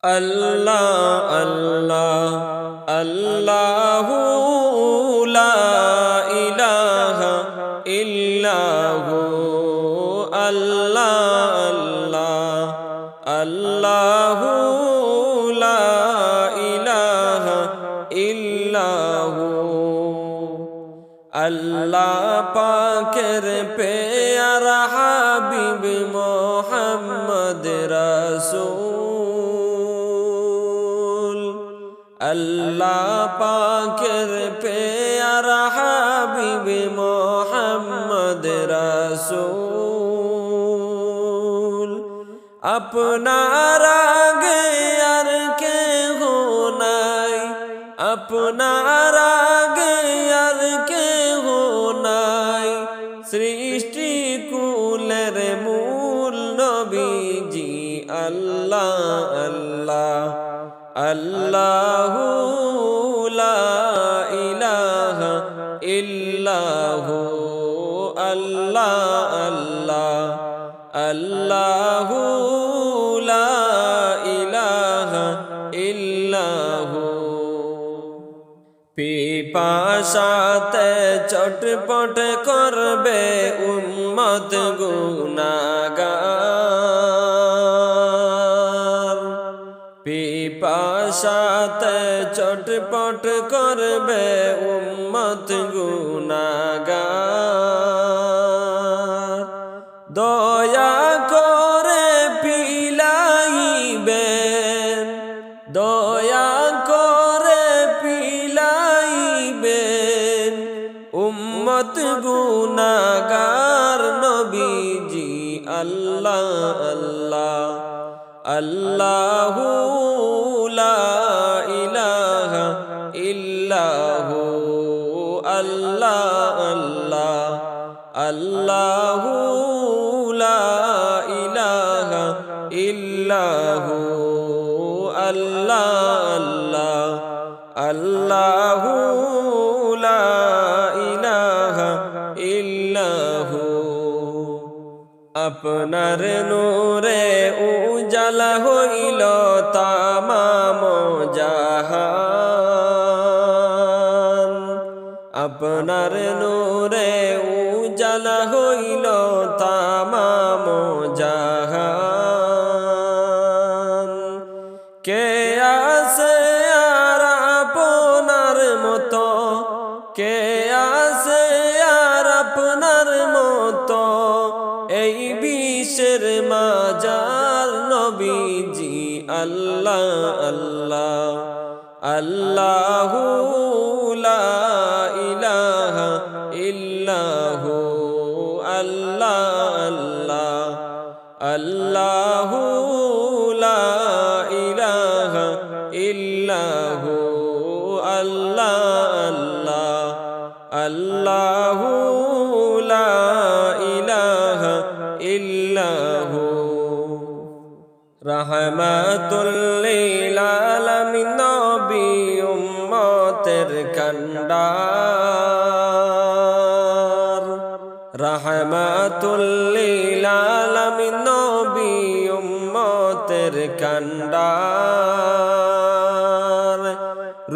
আল্লাহ আল্লাহ আল্লাহু লা ইলাহা ইল্লাহু আল্লাহ আল্লাহ আল্লাহু লা ইলাহা ইল্লাহু আল্লাহ পাকের পেয়ারা হাবিব মোহাম্মদ রাসূল আল্লাহ পাকের পেয়ারা হাবিব মোহাম্মদ রাসূল আপনার আগে আর কেহ নাই আপনার আগে আর কেহ নাই সৃষ্টি কুলের মূল নবীজি আল্লাহ আল্লাহ আল্লাহু লা ইলাহা ইল্লাহু আল্লাহ আল্লাহ আল্লাহু লা ইলাহা ইল্লাহু পিপাসাতে চটপট করবে উম্মত গুনাহগার পিপাসাতে চটপট করবে উম্মত গুনাহগার দয়া করে পিলাইবেন দয়া করে পিলাইবেন উম্মত গুনাহগার নবীজি আল্লাহ আল্লাহ আল্লাহু লা ইলাহা ইল্লাহু আল্লাহ আল্লাহ আল্লাহু লা ইলাহা ইল্লাহু আল্লাহ আল্লাহ আল্লাহু লা ইলাহা ইল্লাহু আপনার নূরে উজালা হইল তামাম জাহান আপনার নূরে উজালা হইল তামাম জাহান কে আছে আর আপনার মতো কে আছে আর আপনার মতো এই বিশ্বের মাজার নবীজি আল্লাহ আল্লাহ আল্লাহু লা ইলাহা ইল্লাহু আল্লাহ আল্লাহ আল্লাহু লা ইলাহা ইল্লাহু আল্লাহ আল্লাহ আল্লাহু লা ইলাহা ইল্লাহু রাহমাতুল লিল আলামিন নবী উম্মতের কান্ডার রাহমাতুল লিল আলামিন নবী উম্মতের কান্ডার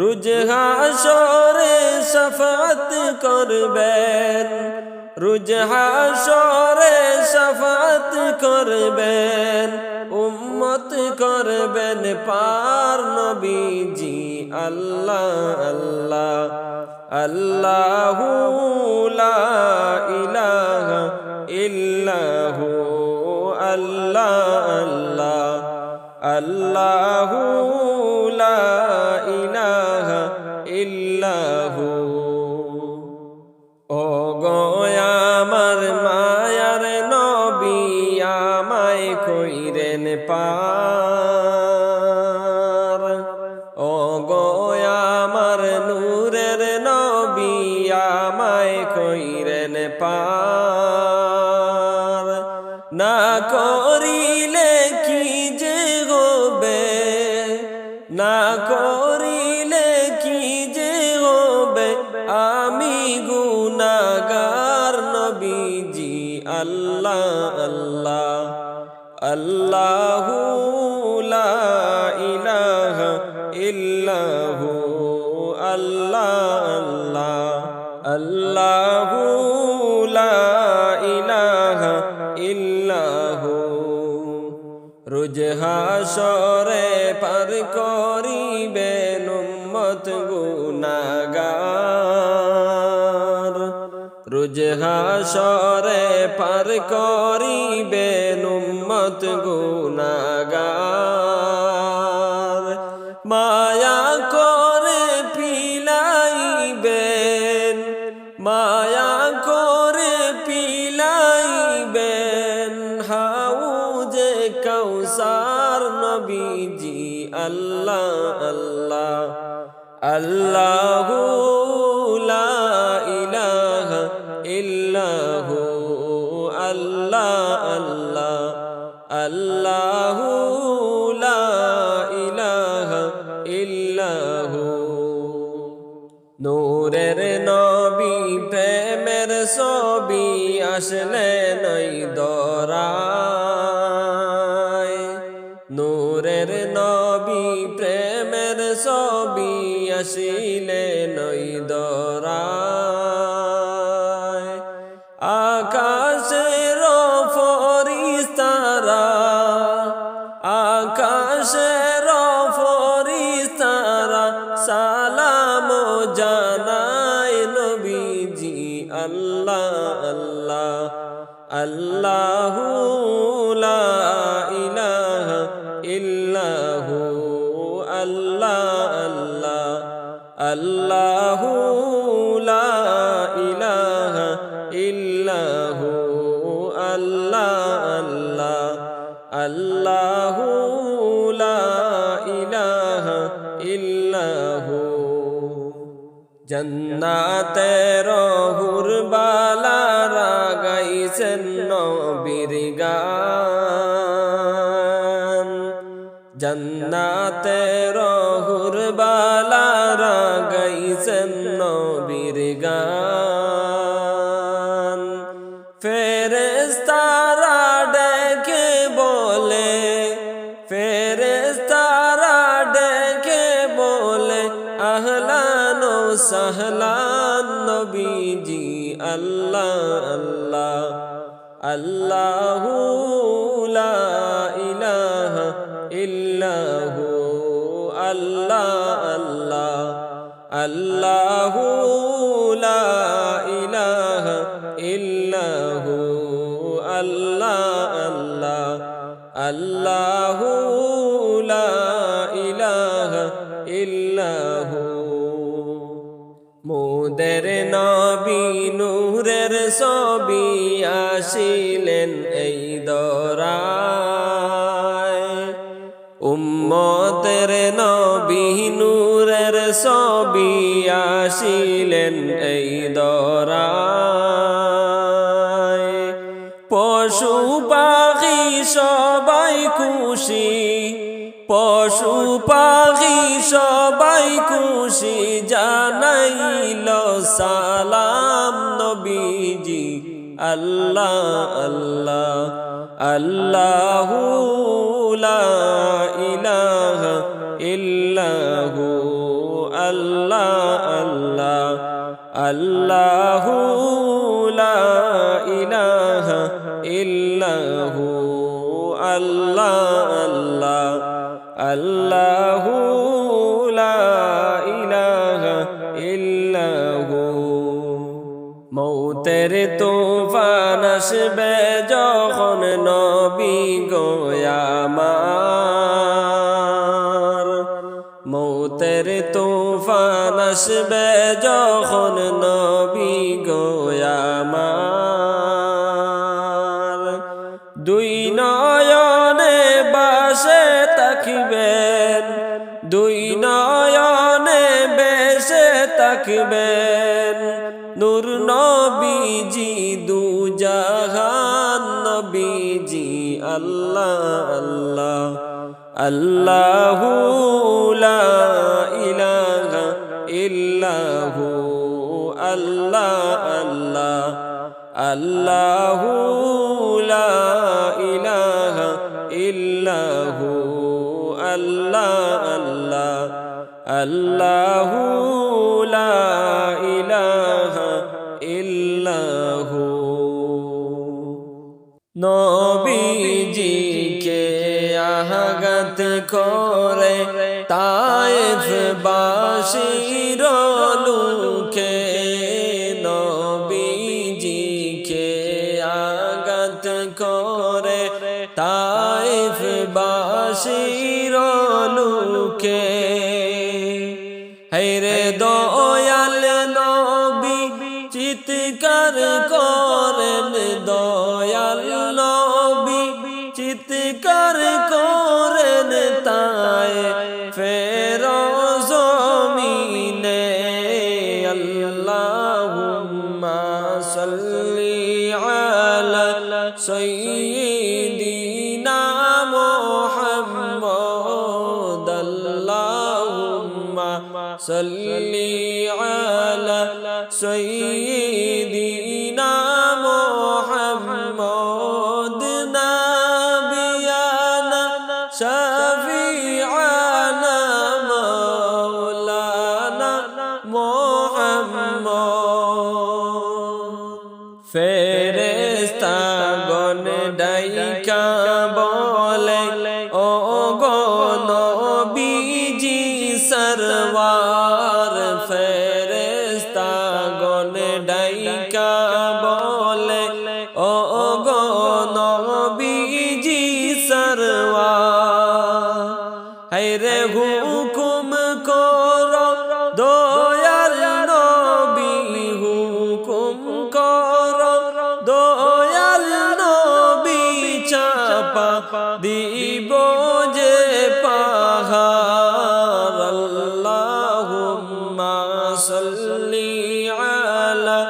রোজ হাশরে শাফাত করবেন রোজ হাশরে শাফাত করবেন উম্মত করবেন পার নবীজি আল্লাহ আল্লাহ আল্লাহু লা ইলাহা ইল্লাহু আল্লাহ আল্লাহ আল্লাহু লা ইলাহা ইল্লাহু ও গো আমার মায়ার নবী আমায় কইরেন পার ও গো আমার নূরের নবী আমায় কইরেন পার না করিলে কি যে হবে না করিলে কি যে হবে আমি গুনাহগার নবীজি আল্লাহ আল্লাহ আল্লাহু লা ইলাহা ইল্লাহু আল্লাহ আল্লাহ আল্লাহু লা ইলাহা ইল্লাহু রোজ হাসরে পার করিবেন উম্মত গুনাহগার রোজ হাসরে পার করিবেন উম্মত গুনাহগার মায়া করে পিলাইবেন মায়া করে পিলাইবেন হাউজে কাউসার নবীজি আল্লাহ আল্লাহ আল্লাহু লা ইলাহা ইল্লাহু আল্লাহ আল্লাহ আল্লাহু লা ইলাহা ইল্লাহু নূরের নবী প্রেমের ছবি আসলেন ওই দরায় নূরের নবী প্রেমের ছবি আসিলেন ওই দরায় আকাশের ফরিস্তারা আকাশের ফরিস্তারা সালাম জানায় নবীজি আল্লাহ আল্লাহ আল্লাহু লা ইলাহা ইল্লাহু আল্লাহ আল্লাহ আল্লাহু লা ইলাহা ইল্লাহু আল্লাহ আল্লাহ আল্লাহু লা ইলাহা ইল্লাহু জান্নাতের হুর বালারা গাইছেন নবীর গান জান্নাতের হুর বালারা গাইছেন নবীর গান ফেরেশতারা ডেকে বলে ফেরেশতারা ডেকে বলে আহলান ও সাহলান নবীজি আল্লাহ আল্লাহ আল্লাহু লা ইলাহা ইল্লাহু আল্লাহ আল্লাহ আল্লাহু লা ইলাহা ইল্লাহু আল্লাহ আল্লাহ আল্লাহু লা ইলাহা ইল্লাহু মোদের নবী নূরের ছবি আসিলেন এই দরায় উম্মতের নবী নূরের ছবি আসিলেন এই দরায় পশু পাখি সবাই খুশি পশু পাখি সবাই খুশি জানাইল সালাম নবীজি আল্লাহ আল্লাহ আল্লাহু লা ইলাহা ইল্লাহু আল্লাহ আল্লাহ আল্লাহু লা ইলাহা ইল্লাহু আল্লাহ আল্লাহ আল্লাহু লা ইলাহা ইল্লাহু মৌতের তুফান আসবে যখন নবী গো আমার মৌতের তুফান আসবে যখন নবী গো আমার দুই নয়নে বাসে তাকবেন দুই নয়নে বেসে তাকবেন নূর নবীজি দু জাহান নবীজি আল্লাহ আল্লাহ আল্লাহু লা ইলাহা ইল্লাহু আল্লাহ আল্লাহ আল্লাহু লা ইলাহা ইল্লাহু আল্লাহ আল্লাহ আল্লাহু লা ইলাহা ইল্লাহু। নবীজিকে আঘাত করে তায়েফ বাসীর লোকে, নবীজিকে আঘাত করে তায়েফ বাসীর লোকে। হায়রে দয়াল নবী চিৎকার করেন, দয়াল নবী চিৎকার করেন তায়েফের জমিনে। আল্লাহুম্মা সাল্লি আলা সাইয়্যিদিনা মুহাম্মদ, আল্লাহুম্মা সাল্লি আলা সাইয়্যিদিনা মুহাম্মদ, নাবিয়ানা শাফিআনা মাওলানা মুহাম্মদ। ফেরেশতাগণ ডাইকা বলে, ও গো নবীজি সরওয়ার। ফেরেশতাগণ ডাইকা বলে, ও গো নবীজি সরওয়ার। হায়রে হুকুম করো দয়াল নবী, হুকুম করো দয়াল নবী, চাপা দিব যে পাহাড়। আল্লাহুম্মা সাল্লি আলা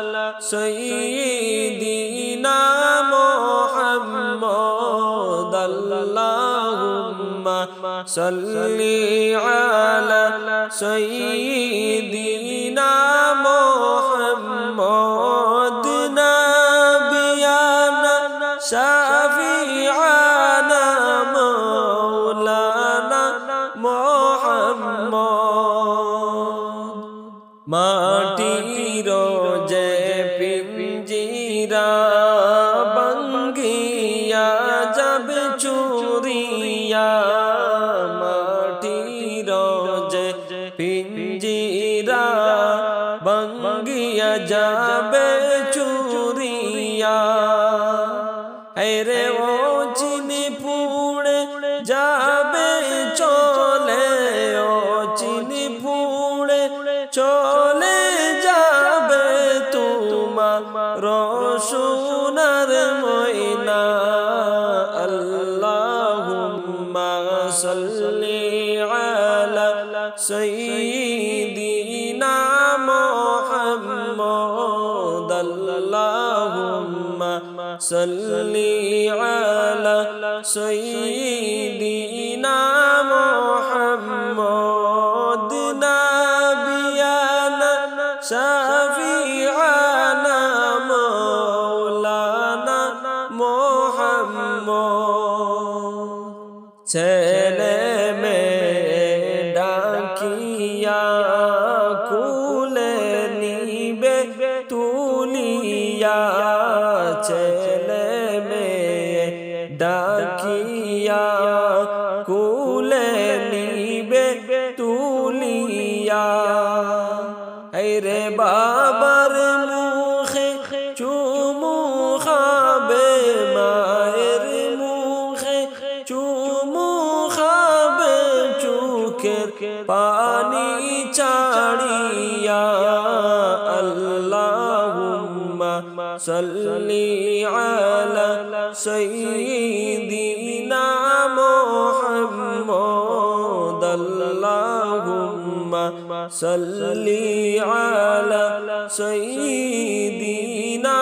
সাইয়্যিদিনা মুহাম্মদ, আল্লাহুম্মা সাল্লি আলা সাইয়্যিদিনা মুহাম্মদ, নাবিয়ানা শাফিআনা মাওলানা মুহাম্মদ। মাটির যে পিঞ্জিরা ভাঙ্গিয়া যাবে চুরিয়া, মাটির যে পিঞ্জিরা ভাঙ্গিয়া যাবে চুরিয়া। হায়রে ও চিনি পুড়ে যাবে চলে, ও চিনি পুড়ে চলে যাবে তোমার সোনার ময়না। আল্লাহুম্মা সাল্লি আলা সাইয়্যিদিনা মুহাম্মদ, আল্লাহুম্মা সাল্লি আলা সাইয়্যিদিনা মুহাম্মদ, নাবিয়ানা শাফিআনা মাওলানা মুহাম্মদ। ছেলে মেয়ে ডাকিয়া কুলে নিবে তুলিয়া, ছেলে মেয়ে ডাকিয়া কুলে নিবে তুলিয়া। হায়রে বাবার মুখে চুমু খাবে, মায়ের মুখে চুমু খাবে, চোখের পানি ছাড়িয়া। আল্লাহুম্মা সাল্লি আলা সাইয়্যিদিনা মুহাম্মদ, আল্লাহুম্মা সাল্লি আলা সাইয়্যিদিনা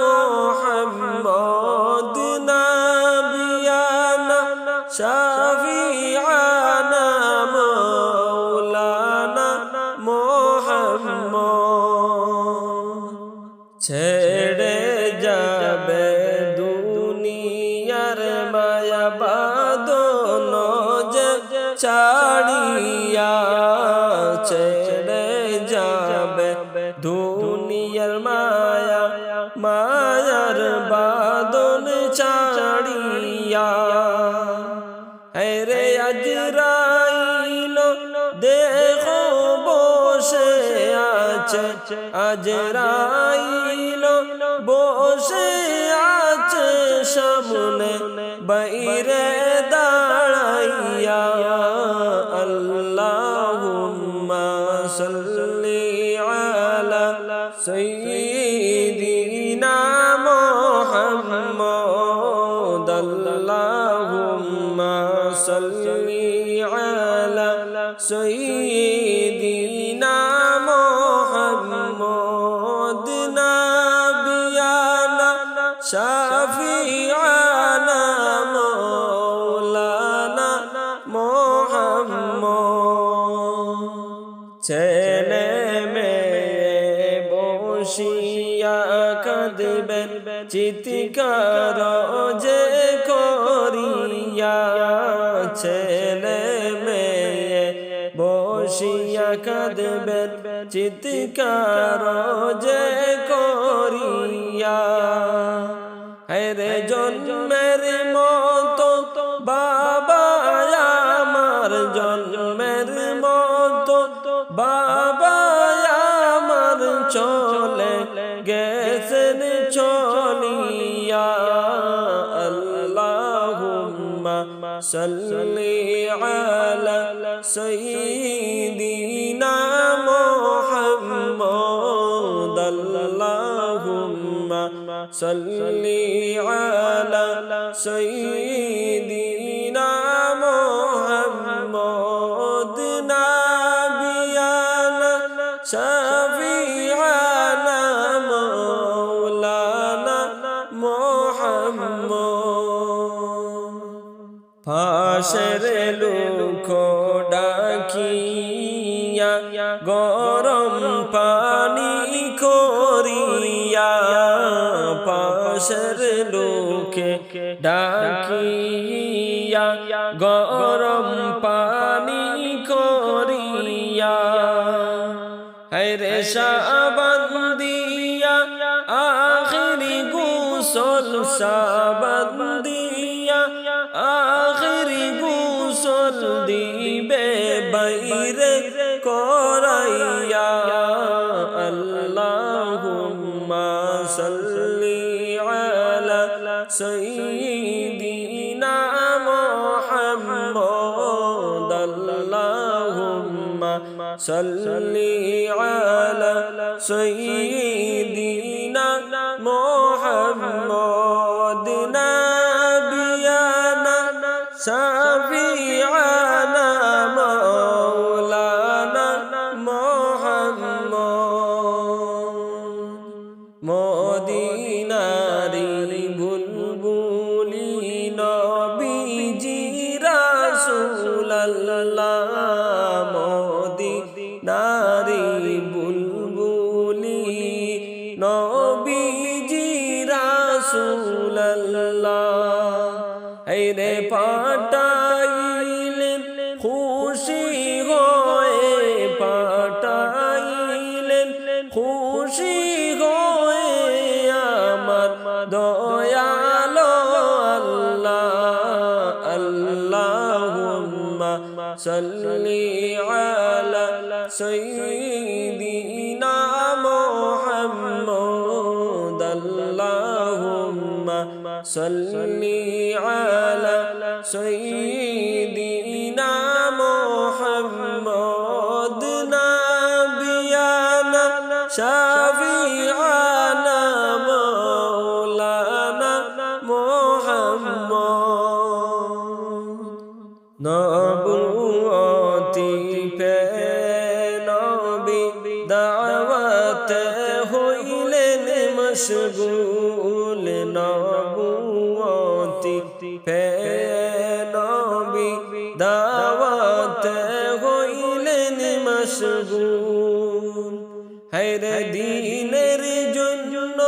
মুহাম্মদ, নাবিয়ানা শাফিআনা মাওলানা মুহাম্মদ। ছেড়ে যাবে দুনিয়ার মায়া বাঁধন যে ছাড়িয়া, দেখো বসে আছে আজরাইল, বসে আছে সামনে বাইরে দাঁড়াইয়া। আল্লাহুম্মা সাল্লি আলা সাইয়্যিদিনা মুহাম্মদ। আল্লাহুম্মা সাল্লি আলা সাইয়্যিদিনা মুহাম্মদ। নাবিয়ানা শাফিআনা মাওলানা মুহাম্মদ। ছেলে মেয়ে বসিয়া কাঁদবেন চিৎকার যে করিয়া। ছেলে মেয়ে বসিয়া কাঁদবেন চিৎকার যে করিয়া। হেরে জন্মের মতো বাবা আমার, জন্মের মতো বাবা আমার চলে গেছেন চলিয়া। আল্লাহুম্মা সাল্লি আলা সাইয়্যিদিনা মুহাম্মদ। আল্লাহুম্মা সাল্লি আলা সাইয়্যিদিনা মুহাম্মদ। নাবিয়ানা শাফিআনা মাওলানা মুহাম্মদ। ফাঁসের লোক ডাকিয়া গরম পানি করিয়া। পাশের লোকে ডাকিয়া গরম পানি করিয়া। হেরে সাবান দিয়া আখিরি গোসল, সাবান দিয়া আখিরি গোসল দিবে বাইরে করাইয়া। আল্লাহুম্মা সাল্লি আলা সাইয়্যিদিনা মুহাম্মদ। আল্লাহুম্মা সাল্লি আলা সাইয়্যিদিনা মুহাম্মদ। নাবিয়ানা শাফিআনা মাওলানা মুহাম্মদ। মদিনারি বুলবুলি নবীজি রাসূলুল্লাহ। মদিনারি বুলবুলি নবীজি রাসূলুল্লাহ। হেরে পাঠাইলেন খুশি হয়ে, পাঠাইলেন খুশি হয়ে আমার দয়ালো আল্লাহ। আল্লাহুম্মা সাল্লি আলা সাইয়্যিদিনা মুহাম্মদ। আল্লাহুম্মা সাল্লি আলা সাইয়্যিদিনা মুহাম্মদ। নাবিয়ানা শাফিআনা মাওলানা মুহাম্মদ। নবুয়তি পে নবী দাওয়াতে হইলেন মশগুল। নবুয়তি পে নবী দাওয়াতে হইলেন মশগুল। হেরে দ্বীনের জন্য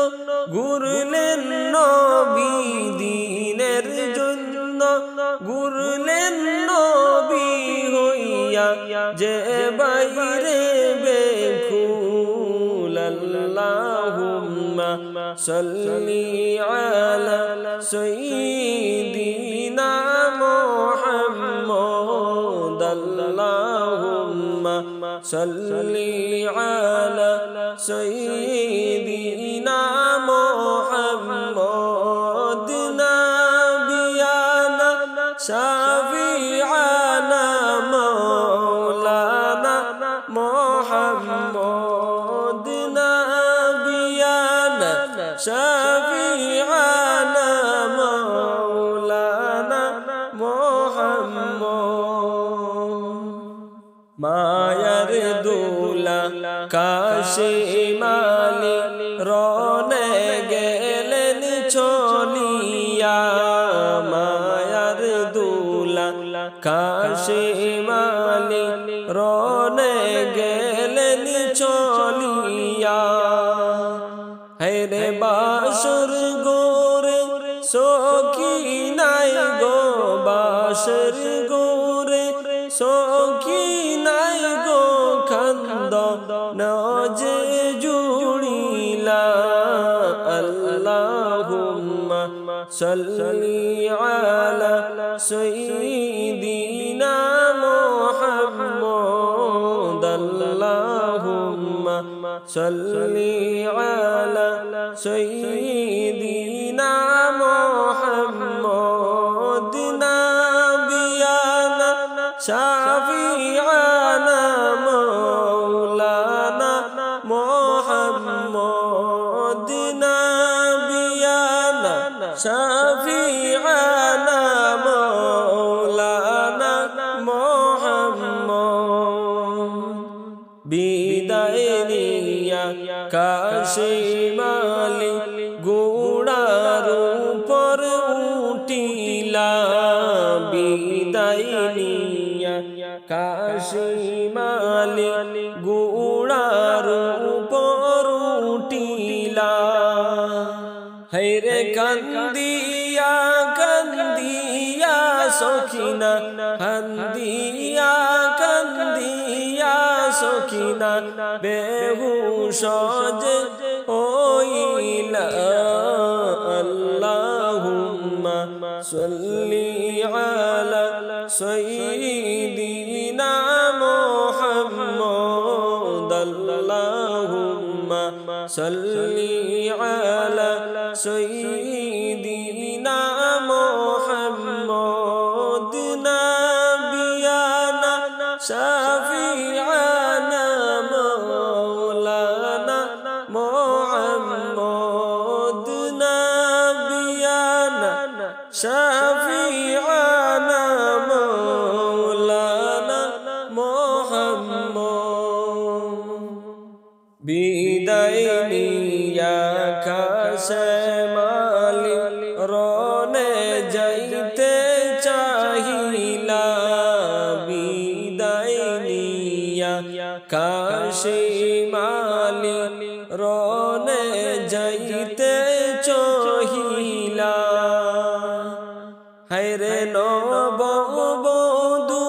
ঘুরলেন নবী, দ্বীনের জন্য ঘুরলেন নবী হইয়া যে বাইরে বেকুল। আল্লাহুম্মা সাল্লি আলা সাইয়্যিদিনা মুহাম্মদ। আল্লাহুম্মা صلي على سيدنا محمد نبينا شفيعنا مولانا محمد نبينا شفيعنا مولانا محمد মায়ার দোলা কাশিম আলী রনে গেলেন চলিয়া মায়ার দোলা কাশিম আলী রনে গেলেন চলিয়া হেরে বাসর গোরে সখী নাই গো বাসর গোরে সখী নাই গো খন্দ নজে জুড়িলা আল্লাহুম্মা সাল্লি আলা সাইয়্যিদিনা মুহাম্মদ আল্লাহুম্মা সাল্লি আলা সাইয়্যিদিনা মুহাম্মদ নাবিয়ানা শাফিআনা মাওলানা মুহাম্মদ নাবিয়ানা শাফিআনা মাওলানা মুহাম্মদ বিদায় নিয়া কাশিম আলী ঘোড়ার উপর উঠিলা বিদায় নিয়া কাশিম আলী ঘোড়ার উপর উঠিলা হায়রে কান্দিয়া কান্দিয়া সখিনা কান্দিয়া কান্দিয়া সখিনা বেহুশ যে হইলা আল্লাহুম্মা সাল্লি আলা সাইয়্যিদিনা মুহাম্মদ আল্লাহুম্মা সাল্লি আলা সাইয়্যিদিনা মুহাম্মদ নাবিয়ানা শাফিআনা মাওলানা মুহাম্মদ নাবিয়ানা শাফিআনা মাওলানা মুহাম্মদ বিদায় নিয়া কাশিম আলী রনে যাইতে চাহিলা বিদায় নিয়া কাশিম আলী রনে যাইতে চাহিলা হায়রে নববধূ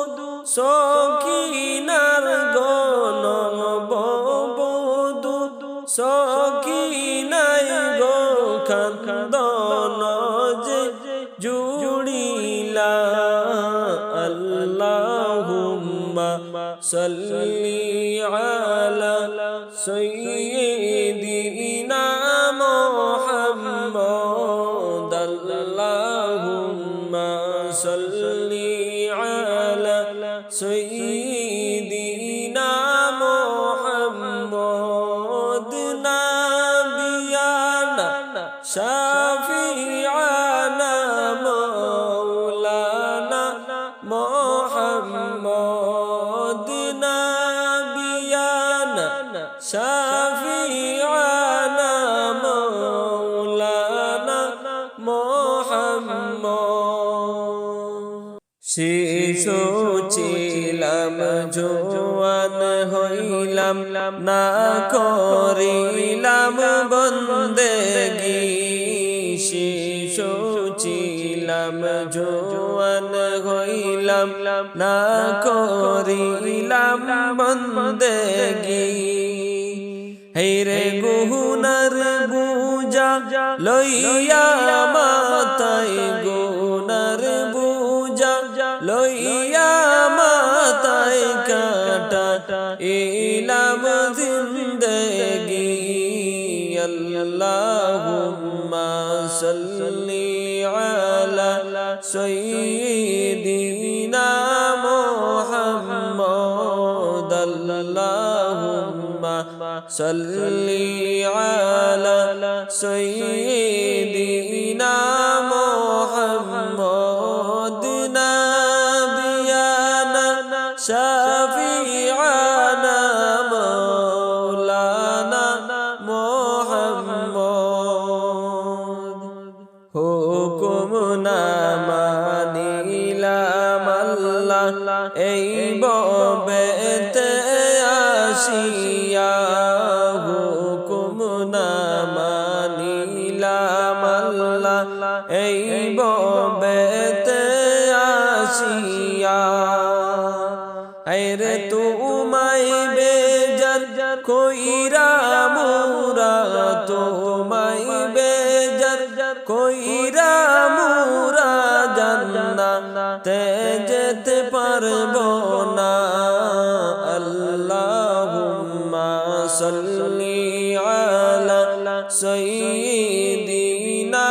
সখিনার গণ নববধূ সখিনাই গো খান্দন যে জুড়িলা আল্লাহুম্মা সাল্লি আলা সাইয়্যিদিনা মুহাম্মদ আল্লাহুম্মা সাল্লি আলা সাইয়্যিদিনা মুহাম্মদ নাবিয়ানা শাফিআনা মাওলানা মুহাম্মদ নাবিয়ানা শাফিআনা মাওলানা মুহাম্মদ শিশু ছিলাম জোয়ান হইলাম না করিলাম বন্দেগি শিশু ছিলাম জোয়ান হইলাম না করিলাম বন্দেগি হেরে গুনার বুজা লইয়া মাতায় গুনার বুজা লইয়া মাতায় কাটা ইলাম জিন্দেগি আল্লাহুম্মা সাল্লি আলা সাইয়্যিদিনা মুহাম্মদ আল্লাহুম্মা সাল্লি আলা সাইয়্যিদিনা মুহাম্মদ নাবিয়ানা শাফিআনা মাওলানা মুহাম্মদ হুকুম না মানিলাম আল্লাহ এই ববেতে আসিয়া হুকুম না মানিলাম আল্লাহ এই ববেতে আসিয়া আরে তোমায় বেজার কইরা মুরা তোমায় বেজার কইরা মুরা জান্নাতে যেতে পারবো না আল্লাহুম্মা সাল্লি আলা সাইয়্যিদিনা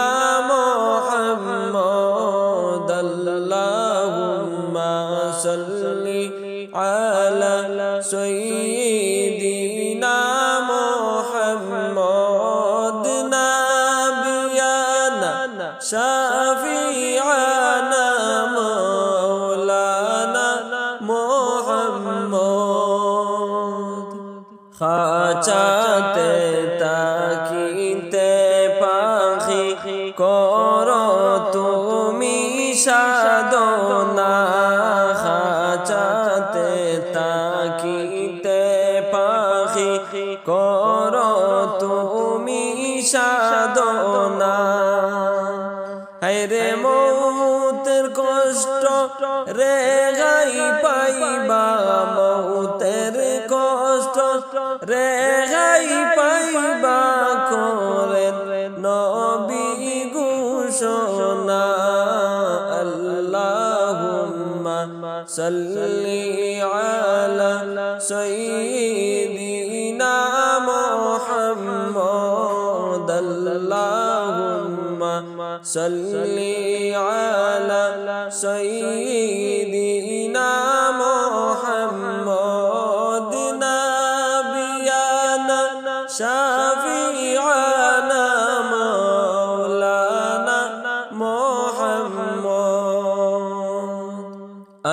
মুহাম্মদ আল্লাহুম্মা সাল্লি আলা সাইয়্যিদিনা মুহাম্মদ নাবিয়ানা শাফিআনা মাওলানা মুহাম্মদ খাচাতে তাকিতে পাখি করো তুমি সাধনা খাচাতে তাকিতে পাখি করো তুমি সাধনা হায়রে মৌতের কষ্ট রেহাই পাইবা মৌতের কষ্ট রেহাই পাইবা করে নবী ঘোষণা আল্লাহুম্মা সাল্লি আলা সাইয়্যিদিনা মুহাম্মদ আল্লাহুম্মা সাল্লি আলা সাইয়্যিদিনা মুহাম্মদ নাবিয়ানা শাফিআনা মাওলানা মুহাম্মদ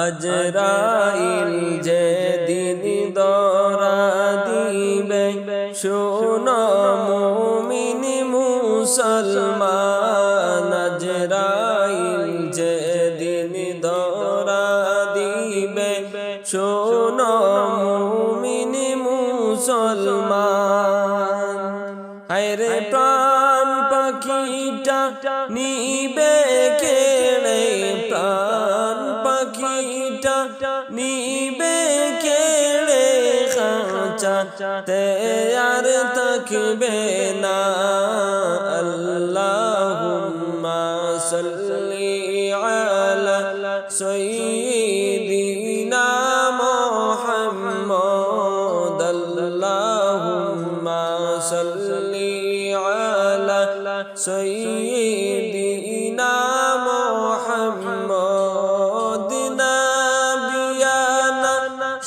আজরাইল যেদিন ধরা দিবে শোনো মুমিন মুসলমান আজরাইল যেদিন ধরা দিবে শোনো মুমিন মুসলমান হায়রে প্রাণ পাখিটা নিবে কেড়ে প্রাণ পাখিটা নিবে কেড়ে খাঁচাতে আর থাকবে না আল্লাহুম্মা সাল্লি আলা সাইয়্যিদিনা মুহাম্মদ আল্লাহুম্মা সাল্লি আলা সাইয়্যিদিনা মুহাম্মদ নাবিয়ানা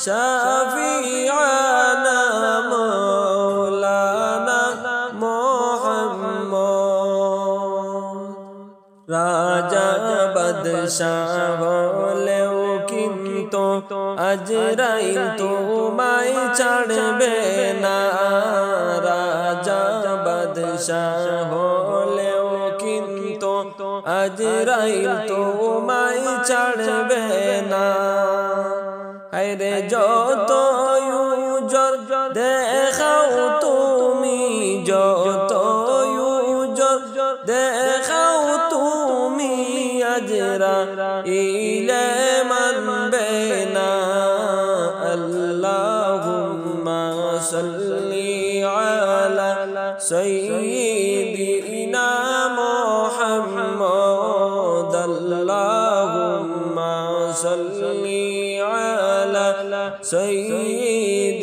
শাফিআনা মাওলানা মুহাম্মদ রাজা বাদশাহ হলেও কিন্তু আজরাইল তোমায় ছাড়বে না রাজা বাদশাহ হলেও কিন্তু আজরাইল তোমায় ছাড়বে না আরে যত ইউজর দেখাও তুমি যত ইউজর দেখাও তুমি আজরাইলে মানবে না আল্লাহুম্মা সাল্লি আলা সাইয়্যিদিনা মুহাম্মদ আল্লাহুম্মা সাল্লি আলা সাইয়্যিদিনা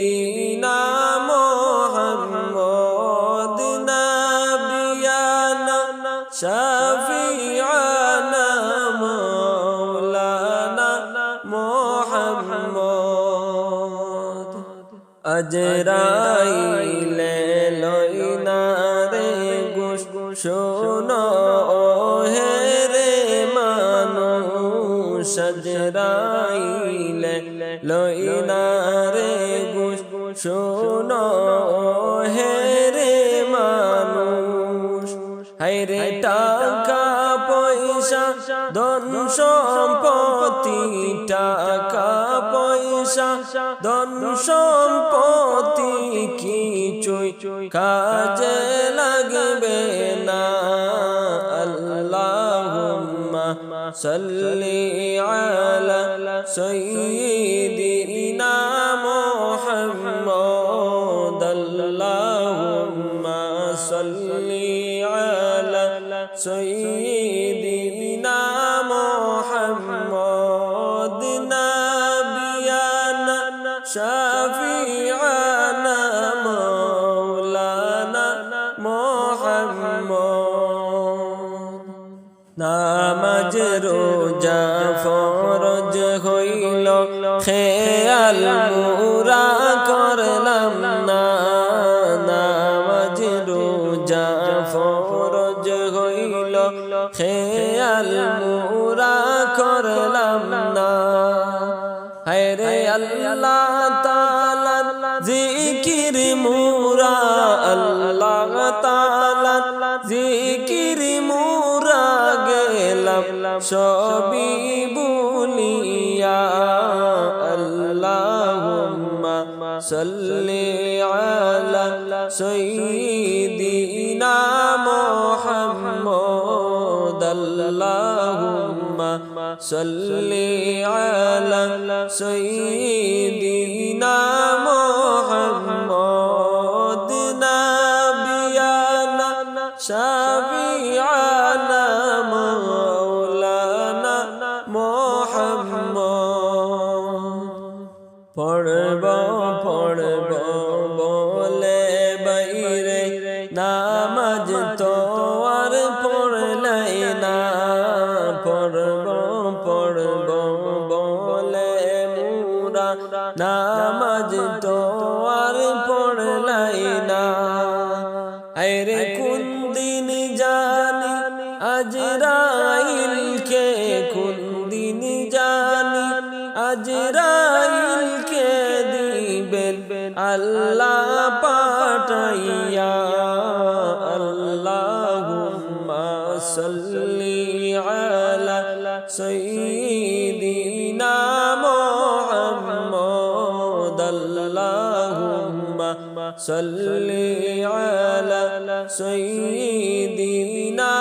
আজরাইলে লইনা রে গোশ শোনো হে রে মানুষ আজরাইলে লইনা রে গোশ শোনো হে রে মানুষ হায়রে টাকা পয়সা ধন সম্পত্তি টাকা পয়সা ধন সম্পত্তি কিছুই কাজে লাগবে না আল্লাহুম্মা সাল্লি আলা সাইয়্যিদিনা মুহাম্মদ আল্লাহুম্মা সাল্লি আলা সাইয়্যিদিনা মুহাম্মদ নাবিয়ানা শাফিআনা মাওলানা মুহাম্মদ নামাজ রোজা ফরজ হইল খেয়াল মুরা করলাম না নামাজ রোজা ফরজ হইল খেয়াল মুরা করলাম না হায়রে আল্লাহ তাআলা জিকির মুরা আল্লাহ তাআলা জিকির মুরা গেলাম সবই ভুলিয়া আল্লাহুম্মা সাল্লি আলা সাইয়্যিদিনা মুহাম্মদ আল্লাহুম্মা সাল্লি আলা সাইয়্যিদিনা মুহাম্মদ নাবিয়ানা শাফিআনা মাওলানা মুহাম্মদ পড়ব পড়ব বলে বাইরে নামাজ তো আর পড়লাই না পড়ব পড়ব বলে মুরা নামাজ তো আর পড়লাই না আরে কোন দিন জানি আজরাইলকে কোন দিন জানি আজরাইলকে দিবেন আল্লাহ পাঠাইয়া আল্লাহুম্মা সাল্লি আলা সাইয়্যিদিনা মুহাম্মদ আল্লাহুম্মা সাল্লি আলা সাইয়্যিদিনা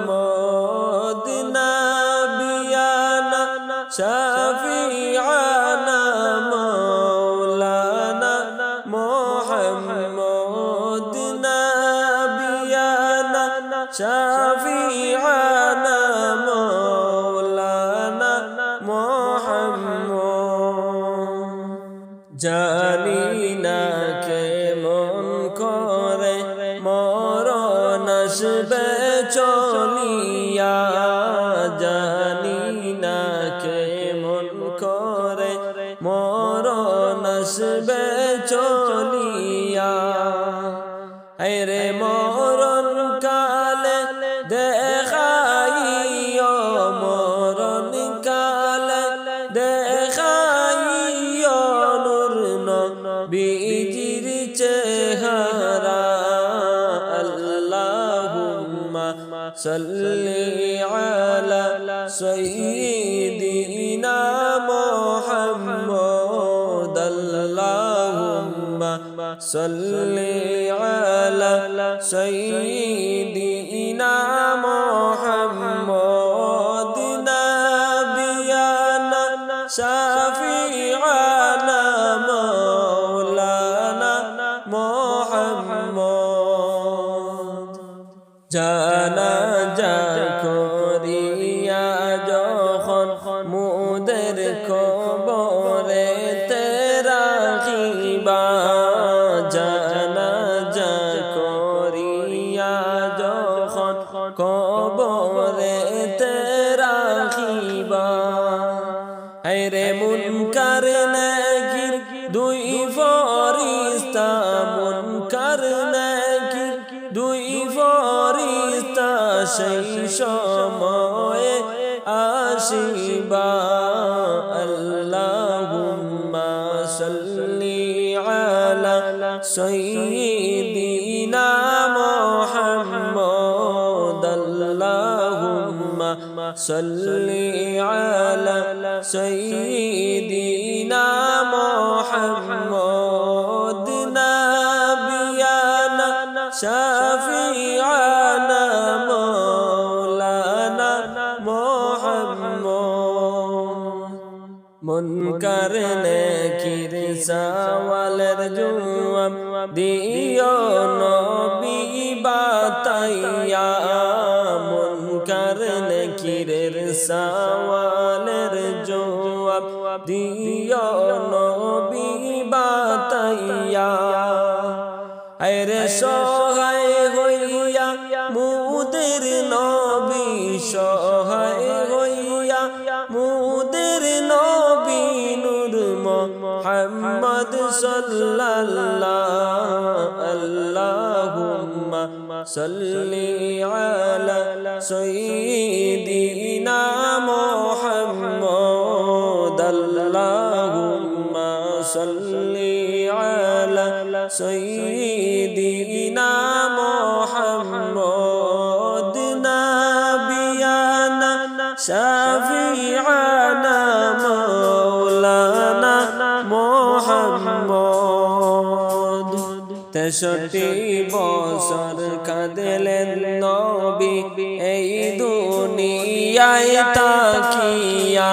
মুহাম্মদ নাবিয়ানা শাফিআনা মাওলানা মুহাম্মদ নাবিয়ানা শাফিআনা মাওলানা মুহাম্মদ জানি না কেমন করে মরণ আসবে চলিয়া জানি না কেমন করে মরণ আসবে চলিয়া আরে মরণ কালে দেখাইও মরণ কালে দেখাইও নূর নবীজির চেহারা আল্লাহুম্মা সাল্লি আলা সাইয়্যিদিনা মুহাম্মদ আল্লাহুম্মা সাল্লি আলা সাইয়্যিদিনা মুহাম্মদ নাবিয়ানা শাফিআনা মাওলানা মুহাম্মদ জানাজা করিয়া যখন মুদের কবরে রাখিবা জানাজা করিয়া যখন কবরে রাখিবা হায়রে মুনকার নাকির দুই সময়ে আসিবা আল্লাহুম্মা সাল্লি আলা সাইয়্যিদিনা মুহাম্মদ আল্লাহুম্মা সাল্লি আলা সাইয়্যিদিনা মুহাম্মদ নাবিয়ানা শাফিআনা মাওলানা মুহাম্মদ মুনকার নেকির সওয়ালের জবাব দিও নবী বাতাইয়া মুনকার নেকিরের সওয়ালের জবাব দিও নবী বাতাইয়া আরে সহায় হইয়া মুদের নবী সহায় হইয়া মুদের নবী নূর মুহাম্মদ সাল্লাল্লাহু আল্লাহুম্মা সাল্লি আলা সাইয়্যিদিনা মুহাম্মদ আল্লাহুম্মা সাল্লি আলা সাইয়্যিদিনা মুহাম্মদ নাবিয়ানা শাফিআনা মাওলানা মুহাম্মদ 63 বছর কাঁদলেন নবী এই দুনিয়ায় তাকিয়া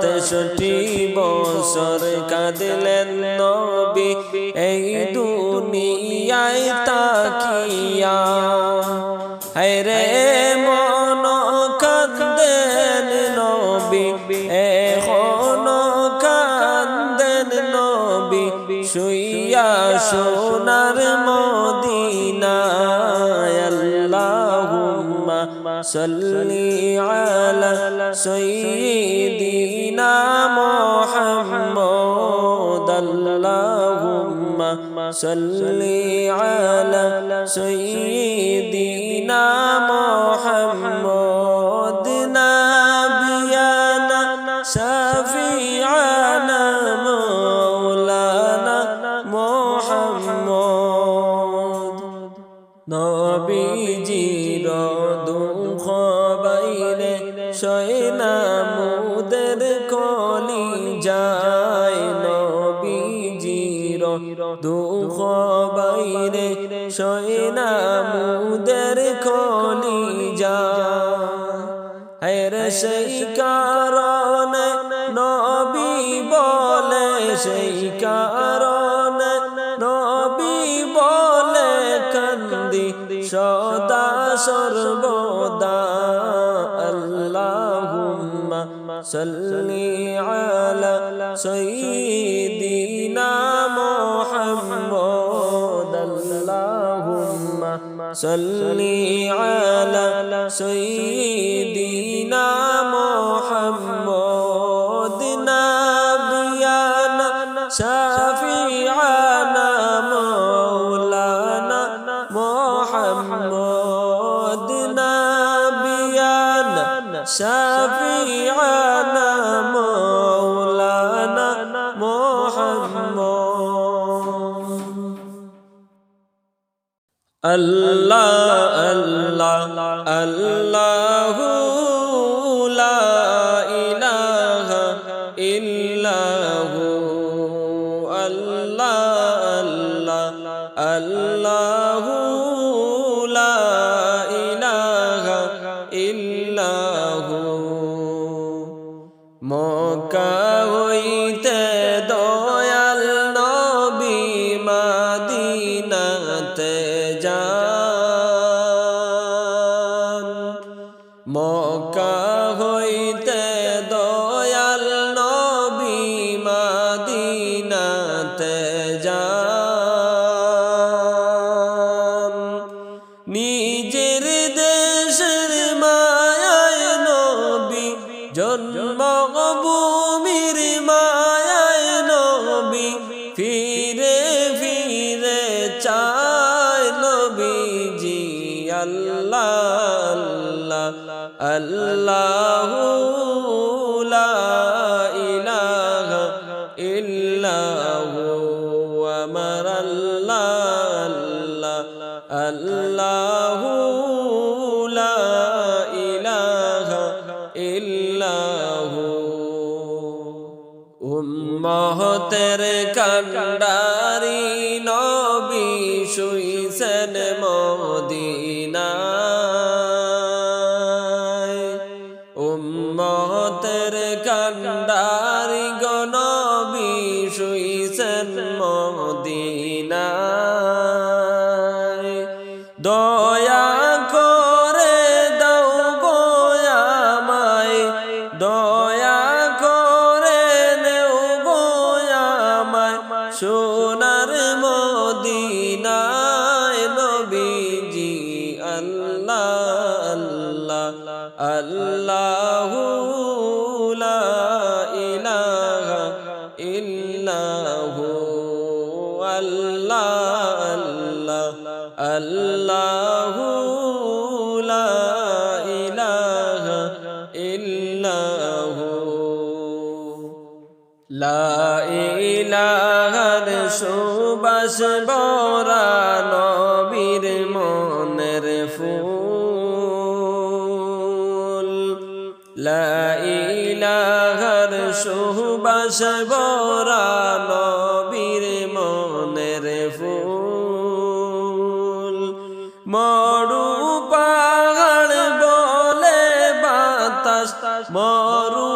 63 বছর কাঁদলেন নবী এই দুনিয়ায় তাকিয়া হায়রে মন কাঁদেন নবী এখনো কাঁদেন নবী শুইয়া সোনার মদিনায় আল্লাহুম্মা সাল্লি আলা সাইয়্যিদিনা মুহাম্মদ আল্লাহুম্মা সাল্লি আলা সাইয়্যিদিনা মুহাম্মদ নাবিয়ানা শাফিআনা মাওলানা মুহাম্মদ নবীজির দুঃখ বাইরে সয়না মুদের কলিজায় নবীজির দুঃখ বাইরে সয়না মুদের কলিজায় হায়রে সেই কারণে নবী বলে সেই কারণে নবী বলে কান্দি সদা সর্বদা আল্লাহুম্মা সাল্লি আলা সাইয়্যিদিনা মুহাম্মদ আল্লাহুম্মা সাল্লি আলা সাইয়্যিদিনা মুহাম্মদ নাবিয়ানা শাফিআনা মাওলানা মুহাম্মদ নাবিয়ানা শাফিআনা মাওলানা মুহাম্মদ আল্লাহ আল্লাহ আল্লাহু লা ইলাহা ইল্লাহু আল্লাহ আল্লাহ আল্লাহু লা ইলাহা ইল্লাহু মক্কা হইতে দয়াল নবী মাদিনাতে যান আল্লাহু লা ইলাহা ইল্লাহু আমার আল্লাহ আল্লাহু লা ইলাহা ইল্লাহু উম্মতের কান্ডারি নবী শুইছেন মদিনায় উম্মতের কান্ডারি গো নবী শুইছেন মদিনায় দয়া করে দাও গো আমায় দয়া করে নেও গো আমায় সোনার মদিনায় নবীজি আল্লাহ আল্লাহ আল্লাহু লা ইলাহা ইল্লাহু আল্লাহ আল্লাহ আল্লাহু লা ইলাহা ইল্লাহু লা ইলাহার সুবাস বরা নবীর মনের ফুল লা ইলাহার সুবাস বরা নবীর মনের ফুল মরু পাহাড় বলে বাতাস মরু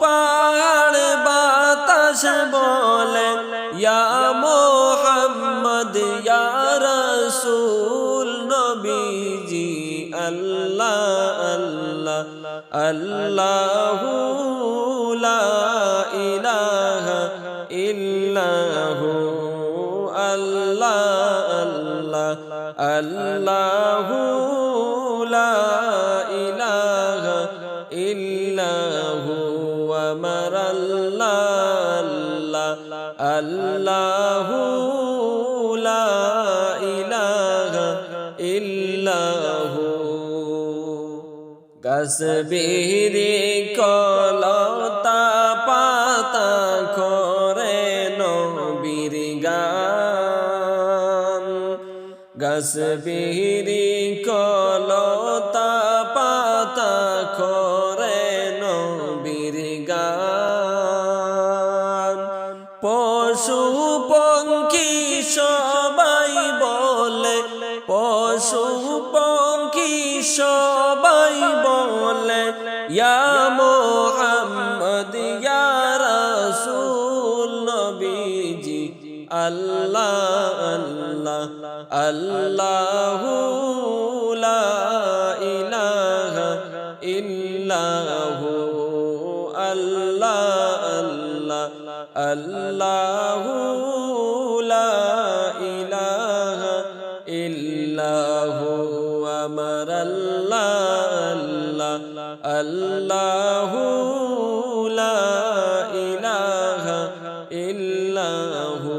পাহাড় বাতাস বলে ইয়া মুহাম্মদ ইয়া রাসূল নবীজি আল্লাহ আল্লাহ আল্লাহু লা ইলাহা ইল্লাহু আল্লাহ আল্লাহ আল্লাহু লা ইলাহা ইল্লাহু আমার আল্লাহ আল্লাহু লা ইলাহা ইল্লাহু গাছবিরি কলতা পাতা করে নবীর গান গাছবিরি কলতা পাতা করে নবীর গান পশু পঙ্খী সবাই বলে পশু পঙ্খী সবাই বলে ইয়া মুহাম্মদ ইয়া রাসূল নবীজি আল্লাহ আল্লাহ আল্লাহু লা ইলাহা ইল্লাহু আল্লাহ আল্লাহ আল্লাহু লা ইলাহা ইল্লাহু আমার আল্লাহ আল্লাহু লা ইলাহা ইল্লাহু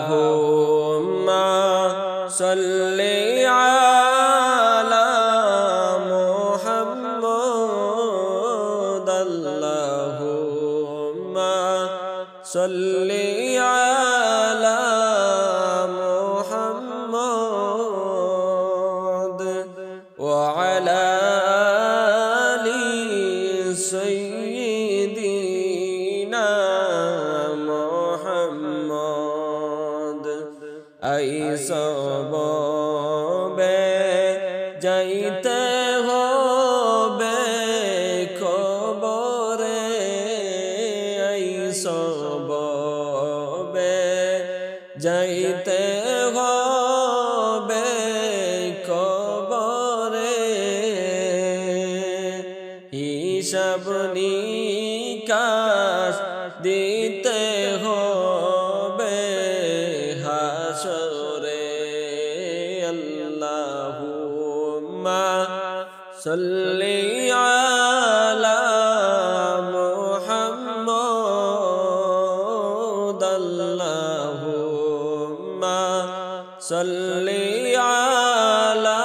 আল্লাহুম্মা সাল্লি আলা মুহাম্মাদ আল্লাহুম্মা সাল্লি আলা মুহাম্মাদ ওয়া আলা আলি সাইয়্যিদিনা মুহাম্মাদ আইসবে যাইতে হবে খবরে আইসবে যাইতে হবে খবরে হিসাব নিকাশ দিতে হবে হাসরে আল্লাহুম্মা সাল্লি আলা মুহাম্মাদ আল্লাহুম্মা সাল্লি আলা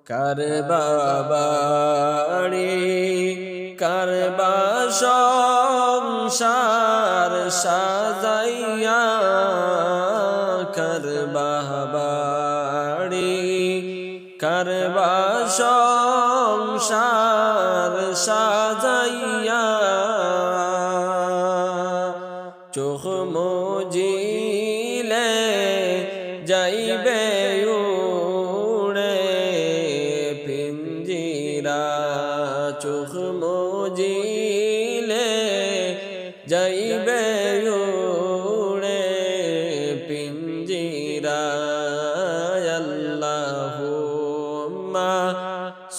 কারবা বাড়ি কারবা সংসার সাজাইয়া কারবা বাড়ি কারবা সংসার সাজাইয়া চোখ মুজিলে যাইবে উড়ে পিঞ্জিরা চোখ মুজিলে যাইবে উড়ে পিঞ্জিরা আল্লাহুম্মা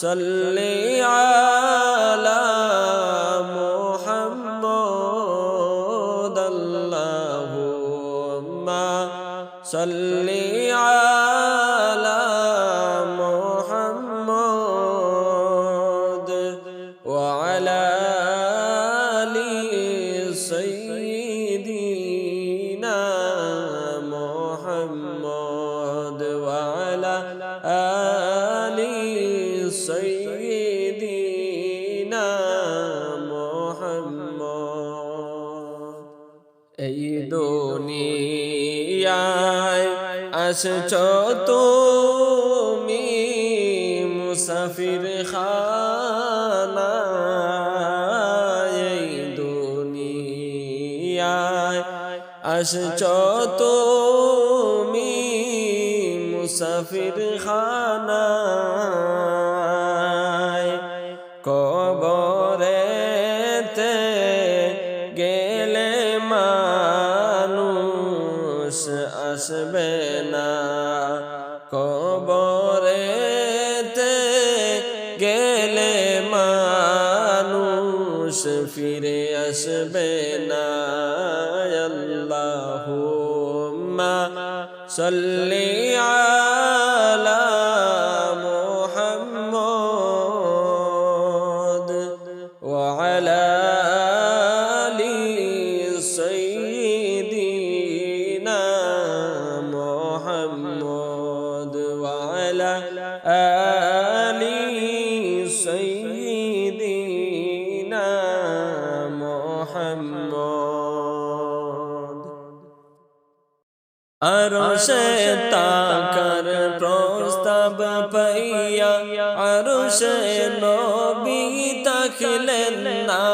সাল্লি আলা صلي على محمد وعلى آل سيدنا محمد وعلى آل سيدنا محمد এই দুনিয়ায় আসছো তুমি মুসাফির খানা এই দুনিয়ায় আসছো তুমি মুসাফির খানা কবরেতে গেলে মানুষ আসবে না কবরেতে গেলে মানুষ ফিরে আসবে না আল্লাহুম্মা সাল্লি আলা মুহাম্মদ ওয়া আলা আরশে তাকার প্রস্তাব পাইয়া আরশে নবী তাকলেন না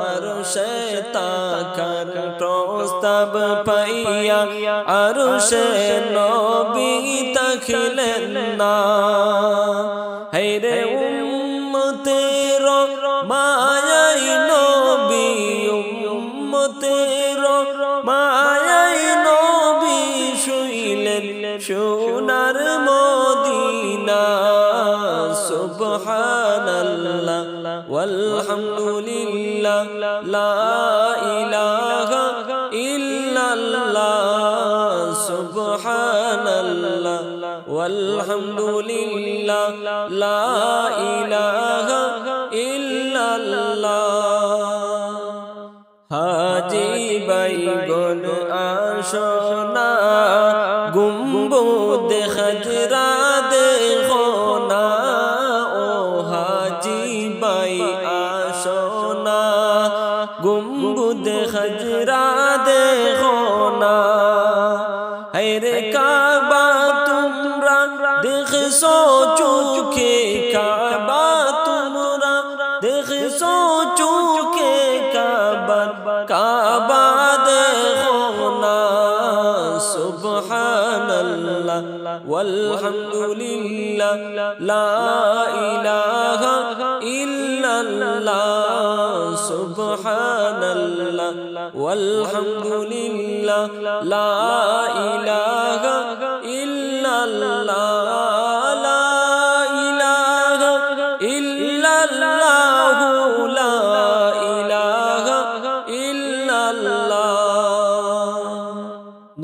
আরশে তাকার প্রস্তাব পাইয়া আরশে নবী তাকলেন না হায়রে উম্মতের মায়াই নবী উম্মতের মায়াই নবী শুইলেন সোনার মদিনা সুবহানাল্লাহ ওয়ালহামদুলিল্লাহ লা ইলাহা ইল্লাল্লাহ সুবহানাল্লাহ ওয়ালহামদুলিল্লাহ লা ইলাহা ইল্লাল্লাহ হাজি বাইগন আসনা গুম্বুদ খজরা দেখো না ও হাজি বাই আসনা গুম্বুদ খজরা দেখো না হায়রে কাবা তোমরা দেখছো চোখে কাবা তোমরা দেখছো চোখে কাবা দেখো না সুবহানাল্লাহ ওয়ালহামদুলিল্লাহ লা ইলাহা ইল্লাল্লাহ সুবহানাল্লাহ ওয়ালহামদুলিল্লাহ লা ইলাহা ইল্লাল্লাহ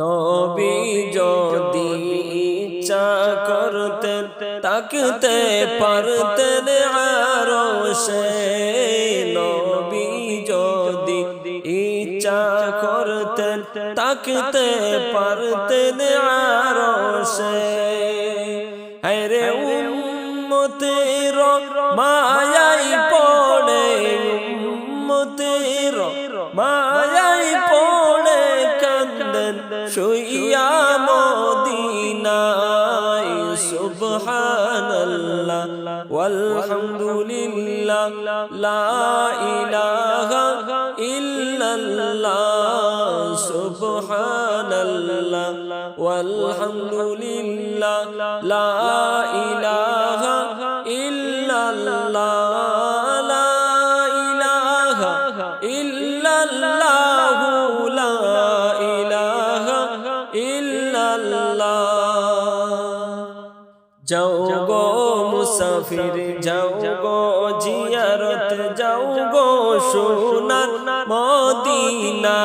নবী যদি ইচ্ছা করতেন তাকতে পারতেন আরশে নবী যদি ইচ্ছা করতেন তাকতে পারতেন আরশে হায়রে শুইয়া মদিনায় সুবহানাল্লাহ ওয়ালহামদুলিল্লাহ লা ইলাহা ইল্লাল্লাহ সুবহানাল্লাহ ওয়ালহামদুলিল্লাহ লা ইলাহা ইল্লাল্লাহ লা ইলাহা ইল্লাল্লাহ লা ইলাহা ইল্লাল্লাহ যাও গো মুসাফির যাও গো জিয়ারত যাও গো সোনার মদিনা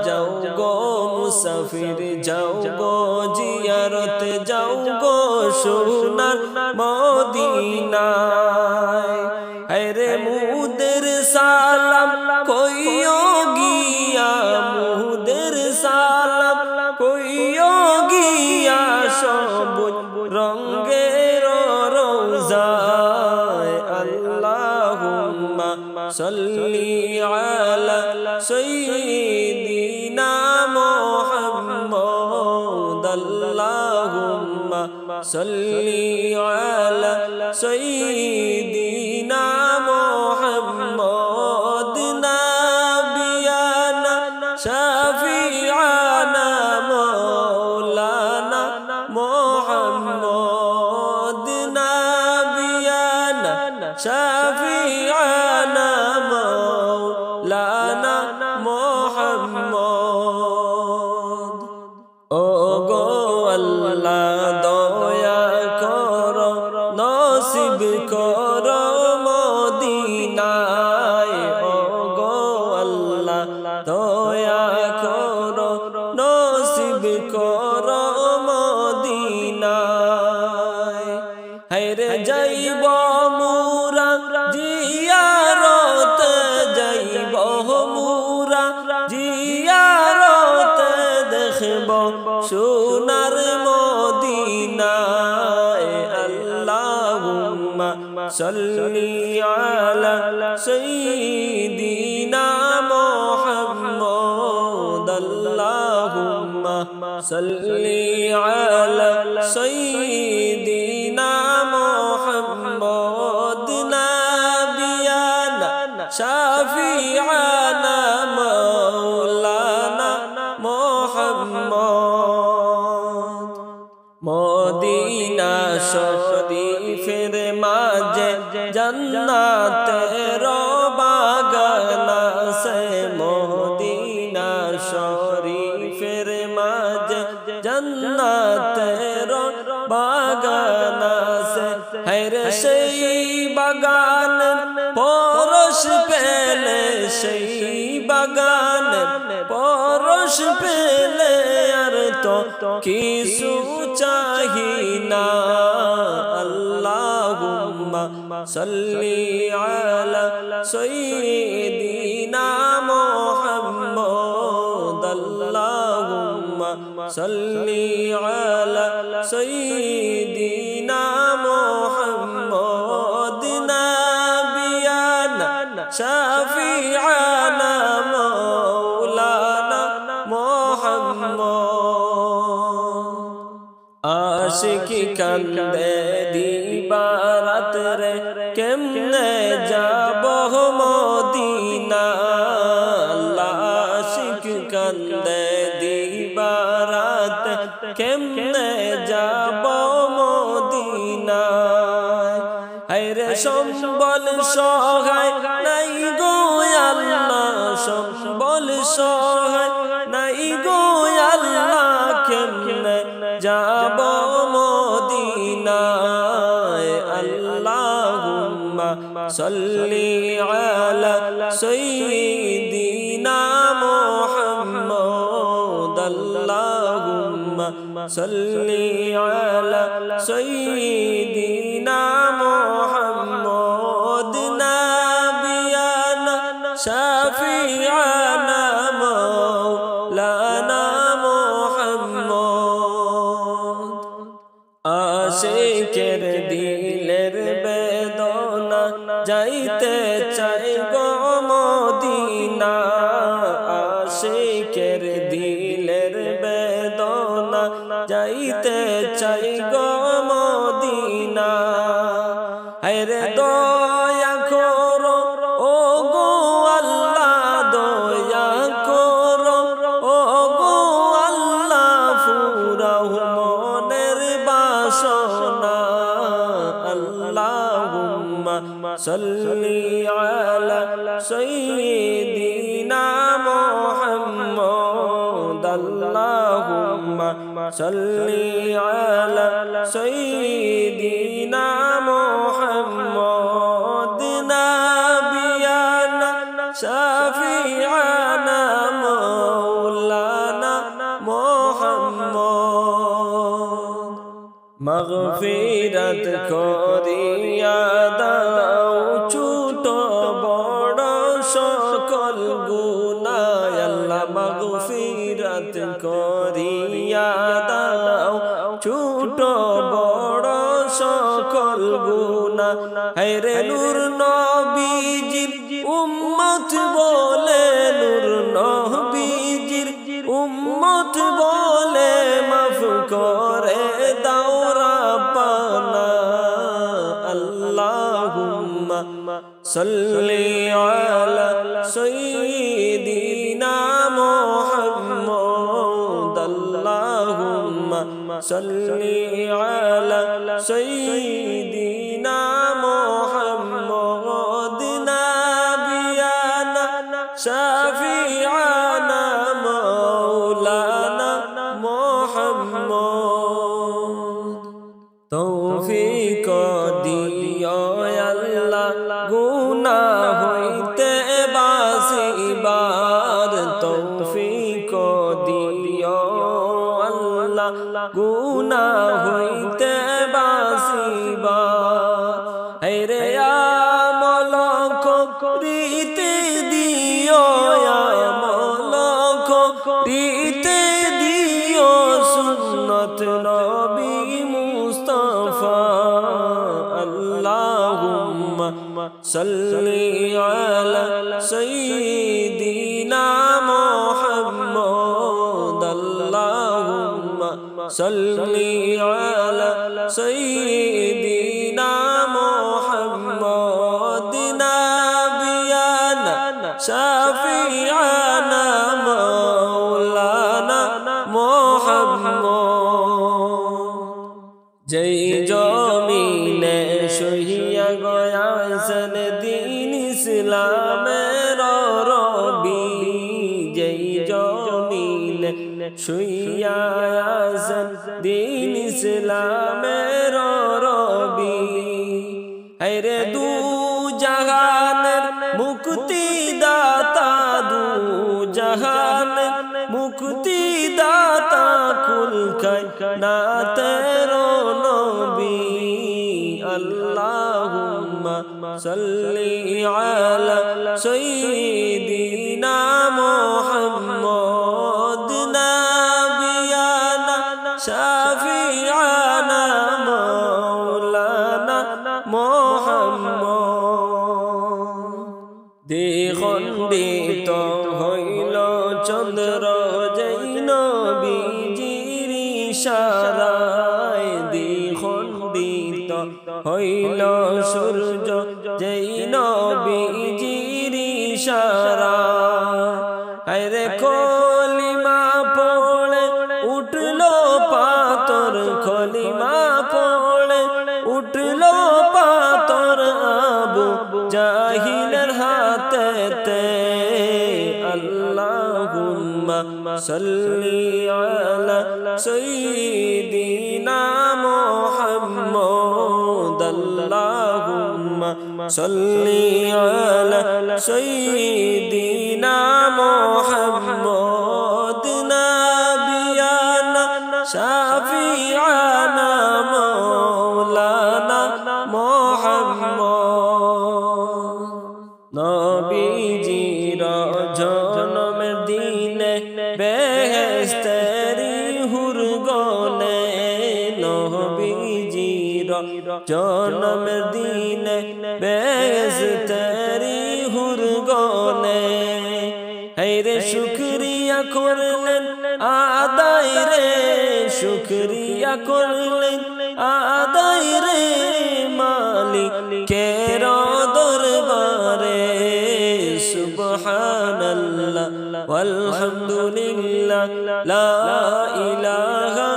যাও গো মুসাফির যাও গো জিয়ারত যাও গো সোনার মদিনা হরে মুদের সালাম কইও গিয়া মুদের সালাম কইও গিয়া সবুজ রঙের রওজায় আল্লাহুম্মা সাল্লি আলা সাইয়্যিদিনা মুহাম্মদ আল্লাহুম্মা সাল্লি আলা সাইয়্যিদিনা মুহাম্মদ নাবিয়ানা শাফিআনা মাওলানা মুহাম্মদ নাবিয়ানা শাফিআনা মাওলানা মুহাম্মদ ও গো আল্লাহ দয়া করো নসিব করো মদিনায় ও গো আল্লাহ দয়া করো নসিব করো মদিনায় হায়রে যাইব মুরা জিয়ারত যাইব মুরা জিয়ারত দেখব সোনার মদিনায় আল্লাহুম্মা সাল্লি আলা সাইয়্যিদিনা মুহাম্মদ আল্লাহুম্মা সাল্লি আলা সাইয়্যিদিনা মুহাম্মদ নাবিয়ানা শাফিআনা মাওলানা মুহাম্মদ মদিনা শরীফের মাঝে জান্নাতের বাগান আছে মদিনা শরীফের মাঝে জান্নাতের বাগান আছে হায়রে সেই বাগান পরশ পেলে সেই বাগান পরশ পেলে আর তো কিছু চাহি না আল্লাহুম্মা সাল্লি আলা সাইয়্যিদিনা মুহাম্মদ আল্লাহুম্মা সাল্লি আলা সাইয়্যিদিনা মুহাম্মদ নাবিয়ানা শাফিআনা মাওলানা মুহাম্মদ আশিকি কান্দে দিবারাত রে কেমনে যাব মদিনা আশিক কান্দে দিবারাত কেমনে যাব মদিনা হায়রে সম্বল সহায় নাই গো আল্লাহ সম্বল সহায় নাই গো আল্লাহ কেমনে যাব মদিনায় আল্লাহুম্মা সাল্লি আলা সাইয়্যিদিনা মুহাম্মদ আল্লাহুম্মা সাল্লি আলা সাইয়্যিদিনা মুহাম্মদ নাবিয়ানা শাফিআনা মাওলানা মুহাম্মদ আশিকের দিলের বেদনা যাইতে চাই গো মদিনা আশিকের দিলের বেদনা যাইতে চাই গো মদিনা হায়রে দয়া করো ও গো আল্লাহ দয়া করো ও গো আল্লাহ ফুরাও মনের বাসনা আল্লাহুম্মা সাল্লি আলা সাইয়্যিদিনা মুহাম্মদ আল্লাহুম্মা সাল্লি আলা সাইয়্যিদিনা মুহাম্মদ নাবিয়ানা শাফিআনা মাওলানা মুহাম্মদ মাগফিরাত করিয়া দাও ছোট বড় সকল গুনাহ আল্লাহ মাগফিরাত করিয়া দাও ছোট বড় সকল গুনাহ হায়রে নূর নবীজির উম্মত বলে নূর নবীজির উম্মত বলে মাফ করে দাও রাব্বানা আল্লাহুম্মা সাল্লি আলা সাইয়্যিদিনা মুহাম্মদ আল্লাহুম্মা সাল্লি আলা সাইয়্যিদিনা মুহাম্মদ নাবিয়ানা শাফিআনা মাওলানা মুহাম্মদ তৌফিক দিও আল্লাহ গুনাহ হইতে বাঁচিবার তৌফিক দিও আল্লাহ গুনাহ হইতে বাঁচিবার হায়রে আমল করিতে দিও আমল করিতে দিও সুন্নত নবী মুস্তাফা আল্লাহুম্মা সাল্লি আলা সাইয়্যিদিনা মুহাম্মদ আল্লাহুম্মা সাল্লি আলা সাইয়্যিদিনা মুহাম্মদ নাবিয়ানা শাফিআনা মাওলানা মুহাম্মদ যেই জমিনে শুইয়া গয়াছেন দ্বীন ইসলামের রবি যেই জমিনে শুইয়া আছেন দ্বীন ইসলামের রবি হায়রে দু জাহানের মুক্তি দাতা দু জাহানের মুক্তি দাতা কুল কায়নাতের নবী আল্লাহুম্মা সাল্লি আলা সাইয়্যিদিনা মুহাম্মদ নাবিয়ানা শাফিআনা মাওলানা মুহাম্মদ দ্বিখণ্ডিত হইল চন্দ্র যেই নবীজির ইশারায় দ্বিখণ্ডিত হইল সূর্য যেই নবীজির ইশারায় হায়রে কলিমা পড়ে উঠলো পাথর কলিমা পড়ে উঠলো পাথর আবু জাহিলের হাতেতে আল্লাহুম্মা সাল্লি আলা সাইয়্যিদিনা মুহাম্মদ আল্লাহুম্মা সাল্লি আলা সাইয়্যিদিনা মুহাম্মদ নাবিয়ানা শাফিআনা মাওলানা মুহাম্মদ নবীজির জন্মের দিনে বেহেশতের হুর গনে নবীজির জন্মের দিনে বেহেশতের হুর গনে হায়রে শুকরিয়া করলেন আদায় রে শুকরিয়া করলেন আদায় রে মালিকের দরবারে সুবহানাল্লাহ ওয়ালহামদুলিল্লাহ লা ইলাহা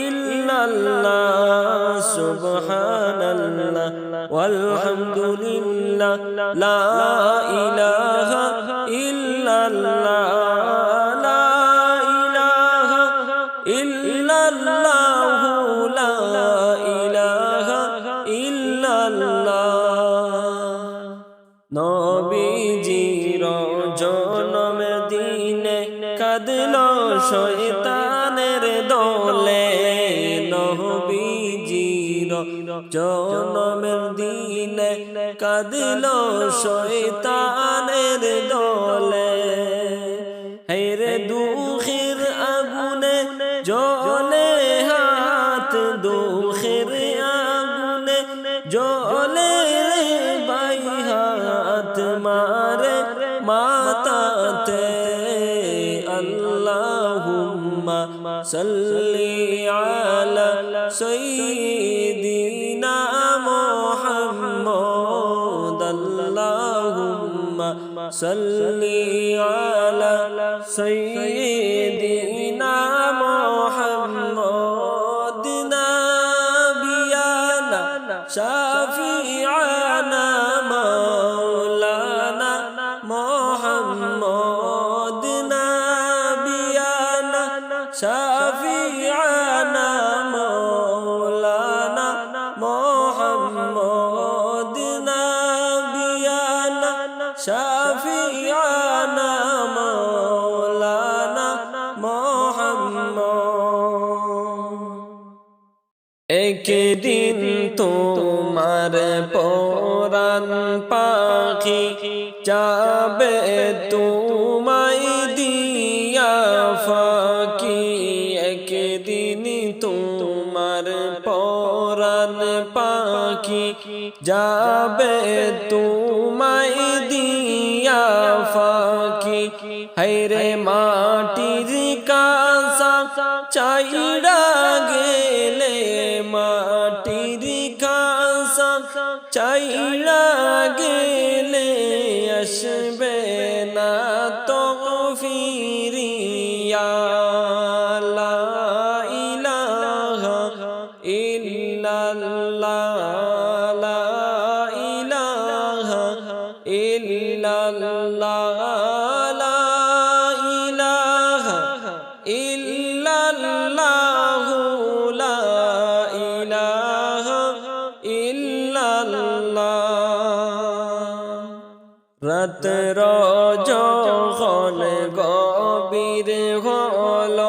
ইল্লাল্লাহ সুবহানাল্লাহ ওয়ালহামদুলিল্লাহ লা ইলাহা ইল্লাল্লাহ লা ইলাহা ইল্লাল্লাহ লা ইলাহা ইল্লাল্লাহ নবীজির জন্মের দিনে কাঁদলো শয়তানের দলে নবীজির জন্মের দিনে কাঁদলো শয়তানের দলে হেরে দুঃখের আগুনে জ্বলে হাত দুঃখের আগুনে জ্বলে বাই হাত মারে মাতাতে আল্লাহুম্মা সাল্লি আলা সাইয়্যিদিনা মুহাম্মদ আল্লাহুম্মা সাল্লি আলা সাইয়্যিদিনা মুহাম্মদ নাবিয়ানা শাফিআনা মাওলানা মুহাম্মদ নাবিয়ানা শাফিআনা মাওলানা মুহাম্মদ নাবিয়ানা শাফিআনা মাওলানা মুহাম্মদ একদিন তোমার পরাণ পাখি যাবে তোমায় দিয়া ফাঁকি একদিন তোমার পরাণ পাখি যাবে তোমায় দিয়া ফাঁকি হায়রে মাটির কাঁসা চাইরা গেলে মাটির কাঁসা চাইরা গেলে আসবে না তো ফিরিয়া লা ইলাহা ইল্লাল্লাহ লা ইলাহা ইল্লাল্লাহ লা ইলাহা ইল্লাল্লাহ লা ইলাহা ইল্লাল্লাহ রাত যখন গভীর হল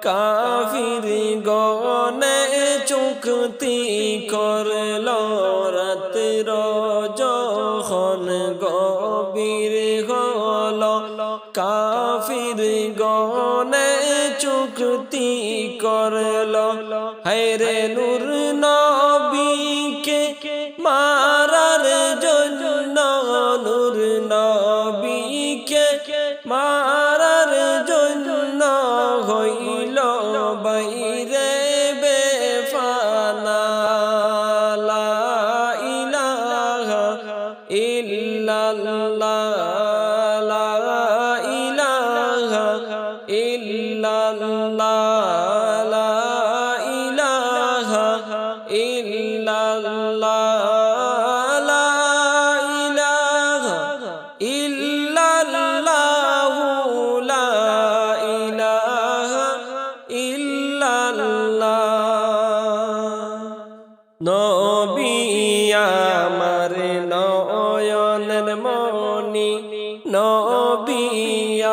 কাফির গনে চুক্তি করল রাত যখন গভীর হল কাফির গনে চুক্তি করল হায়রে নূর নবীকে মারার জন্য নূর নবীকে মারার জন্য হইল বাইরে বেফানা লা ইলাহা ইল্লাল্লাহ লা ইলাহা ইল্লাল্লাহ লা ইলাহা ইল্লাল্লাহ লা ইলাহা ইল্লাল্লাহ লা ইলাহা ইল্লাল্লাহ নবী আমার নয়নের মনি নবী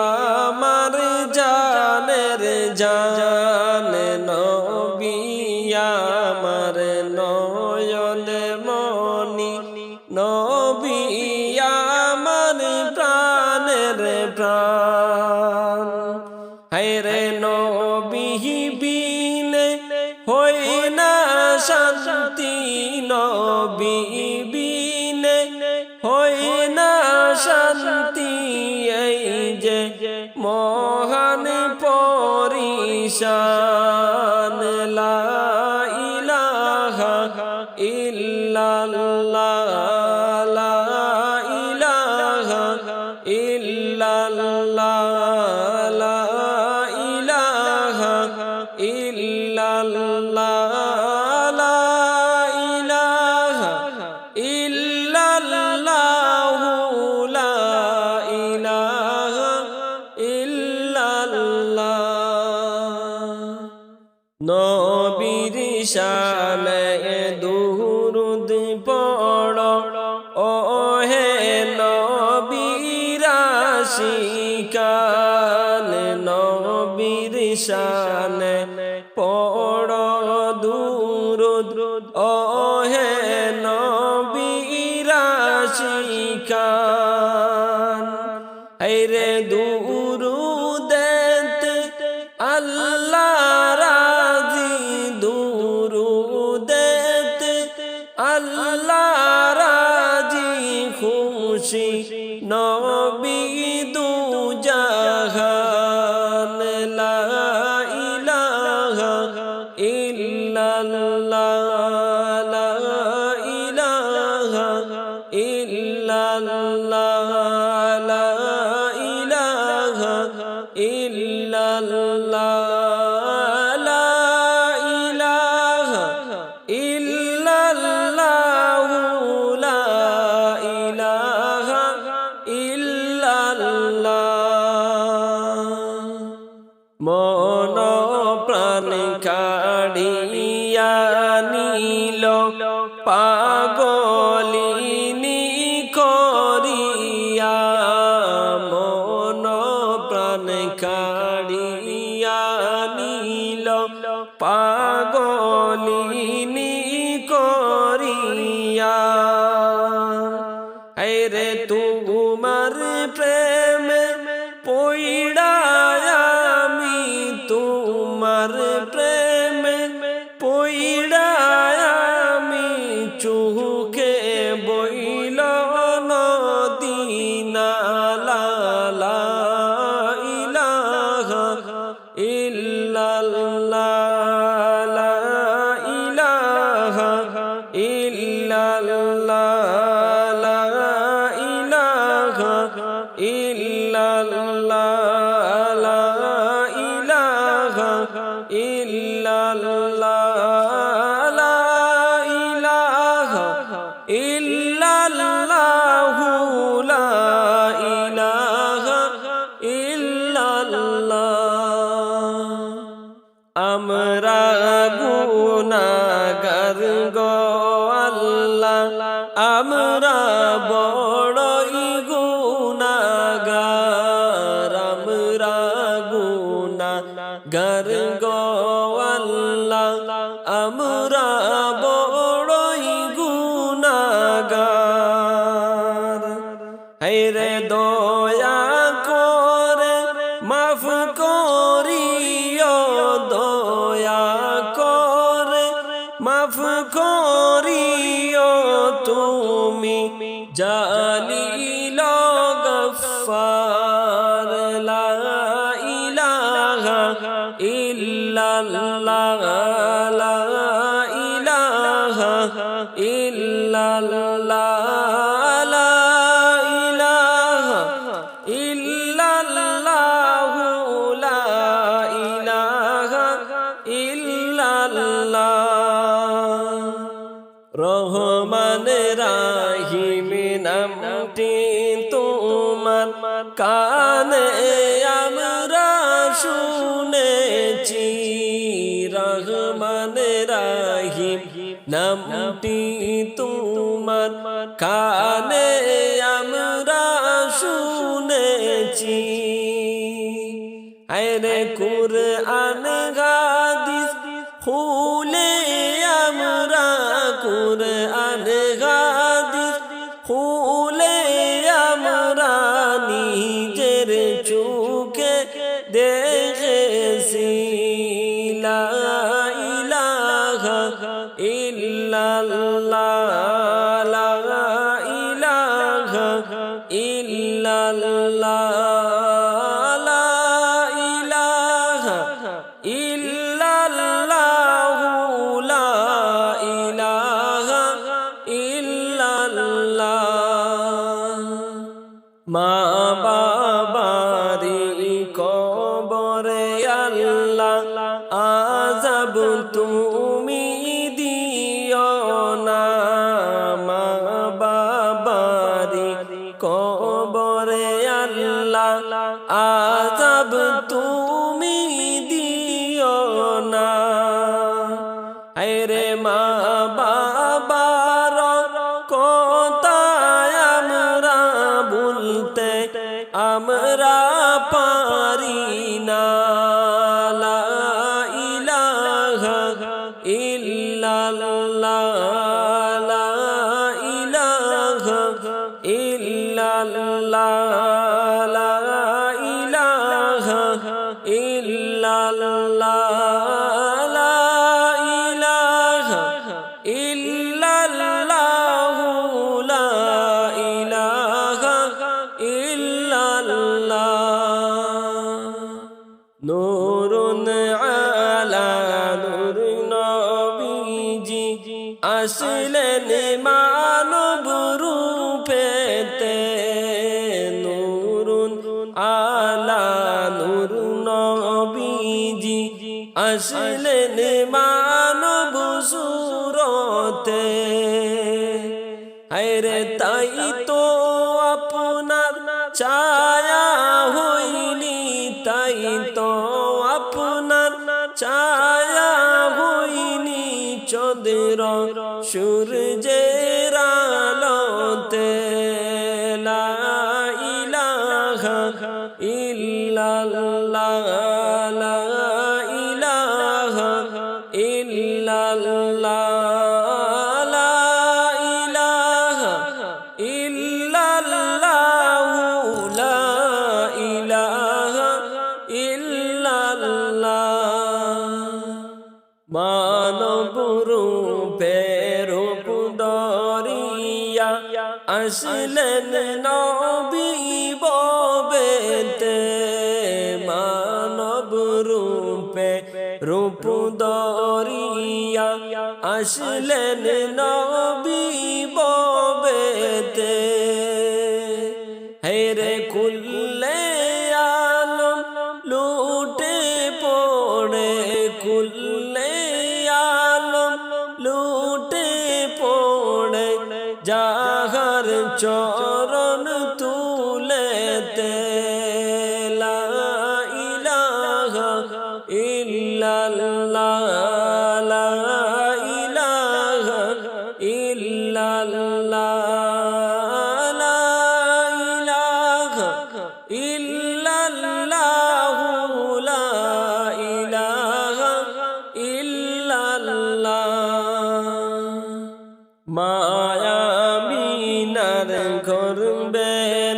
আমার জানের জান নবী আমার নয়নের মনি নবী আমার প্রাণের প্রাণ হায়রে নবী বিনে হয় না শান্তি নবী বিনে হয় না শান্তি এই যে মহান পরি শান লা ইলাহা ইল্লাল্লাহ লা ইলাহা ইল্লাল্লাহ লা ইলাহা ইল্লাল্লাহ লা ইলাহা ইল্লাল্লাহু লা ইলাহা ইল্লাল্লাহ নবীর শানে দুরূদ পড়ো ও হে নবীর আশিকান নবীর শানে পড়ো দুরূদ ও হে নবীর আশিকান হায়রে দুরূদেতে আল্লাহ রাজি দুরূদেতে আল্লাহ রাজি খুশি নবী দু জাহান লা ইলাহা ইল্লাল্লাহ লা ইলাহা ইল্লাল্লাহ লা ইলাহা ইল্লাল্লাহ লা ইলাহা ইল্লাল্লাহু লা ইলাহা ইল্লাল্লাহ মন প্রাণ কাড়িয়া নিল পাগলিনী করিয়া মন প্রাণ কাড়িয়া নিল পাগলিনী করিয়া হায়রে তোমার প্রেমে পইড়া আমি তোমার প্রেমে পইড়া আমি চুকে বইল নদী নালা লা ইলাহা ইল্লাল্লাহ লা ইলাহা ইল্লাল্লাহ লা ইলাহা ইল্লাল্লাহ লা ইলাহা ইল্লাল্লাহ লা ইলাহা ইল্লাল্লাহু লা ইলাহা ইল্লাল্লাহ আমরা গুনাহগার গো আল্লাহ আমরা বড়ই গুনাহগার আমরা গুনাহগার গো আল্লাহ আমরা বড়ই গুনাহগার হায়রে দয়া করে মাফ করিও দয়া করে মাফ করিও তুমি জালিল গফফার লা ইলাহা ইল্লাল্লাহ লা ইলাহা ইল্লাল্লাহ লা ইলাহা ইল্লাল্লাহু লা ইলাহা ইল্লাল্লাহ রহমান রাহিম নামটি তোমার কানে আমরা শুনেছি রহমান রাহিম নামটি তোমার কানে আমরা শুনেছি আরে কুরআন হাদিস খুলে আমরা কুরআন হাদিস খুলে আমরা নিজের চোখে দেখেছি লা ইলাহা ইল্লাল্লাহ লা ইলাহা ইল্লাল্লাহ লা ইলাহা আযাব তুমি দিও না মা বাবারি কবরে আল্লাহ আযাব তুমি দিও না আরে মা বাবার কথা আমরা ভুলতে আমরা পারি না লা ইলাহা ইল্লাল্লাহ লা ইলাহা ইল্লাল্লাহ লা ইলাহা ইল্লাল্লাহ লা ইলাহা ইল্লাল্লাহ লা ইলাহা ইল্লাল্লাহ নূরুন আলা নূর নবীজি আসলেন মানব রূপেতে নূরুন আলা নূর নবীজি আসলেন মানব সুরতে হায়রে তাই তো আপনার ছায়া হইলি তাই তো আপনার ছায়া হইনি চন্দ্র সূর্যের আলোতে লা ইলাহা ইল্লাল্লাহ লা ইলাহা ইল্লাল্লাহ লা ইলাহা ইল্লাল্লাহ লা ইলাহা ইল্লাল্লাহ মানব রূপে রূপ ধরিয়া আসলেন নবী ববেতে মানব রূপে রূপ ধরিয়া আসলেন নবী ববেতে হেরে কুল্লে আলম লুটে পড়ে কুল্লে আলম লুটে পড়ে যাহার চরণ তুলেতে লা ইলাহা ইল্লাল্লাহ লা ইলাহা ইল্লাল্লাহ লা ইলাহা ইল্লাল্লাহ লা ইলাহা ইল্লাল্লাহ মায়া মিনার করবে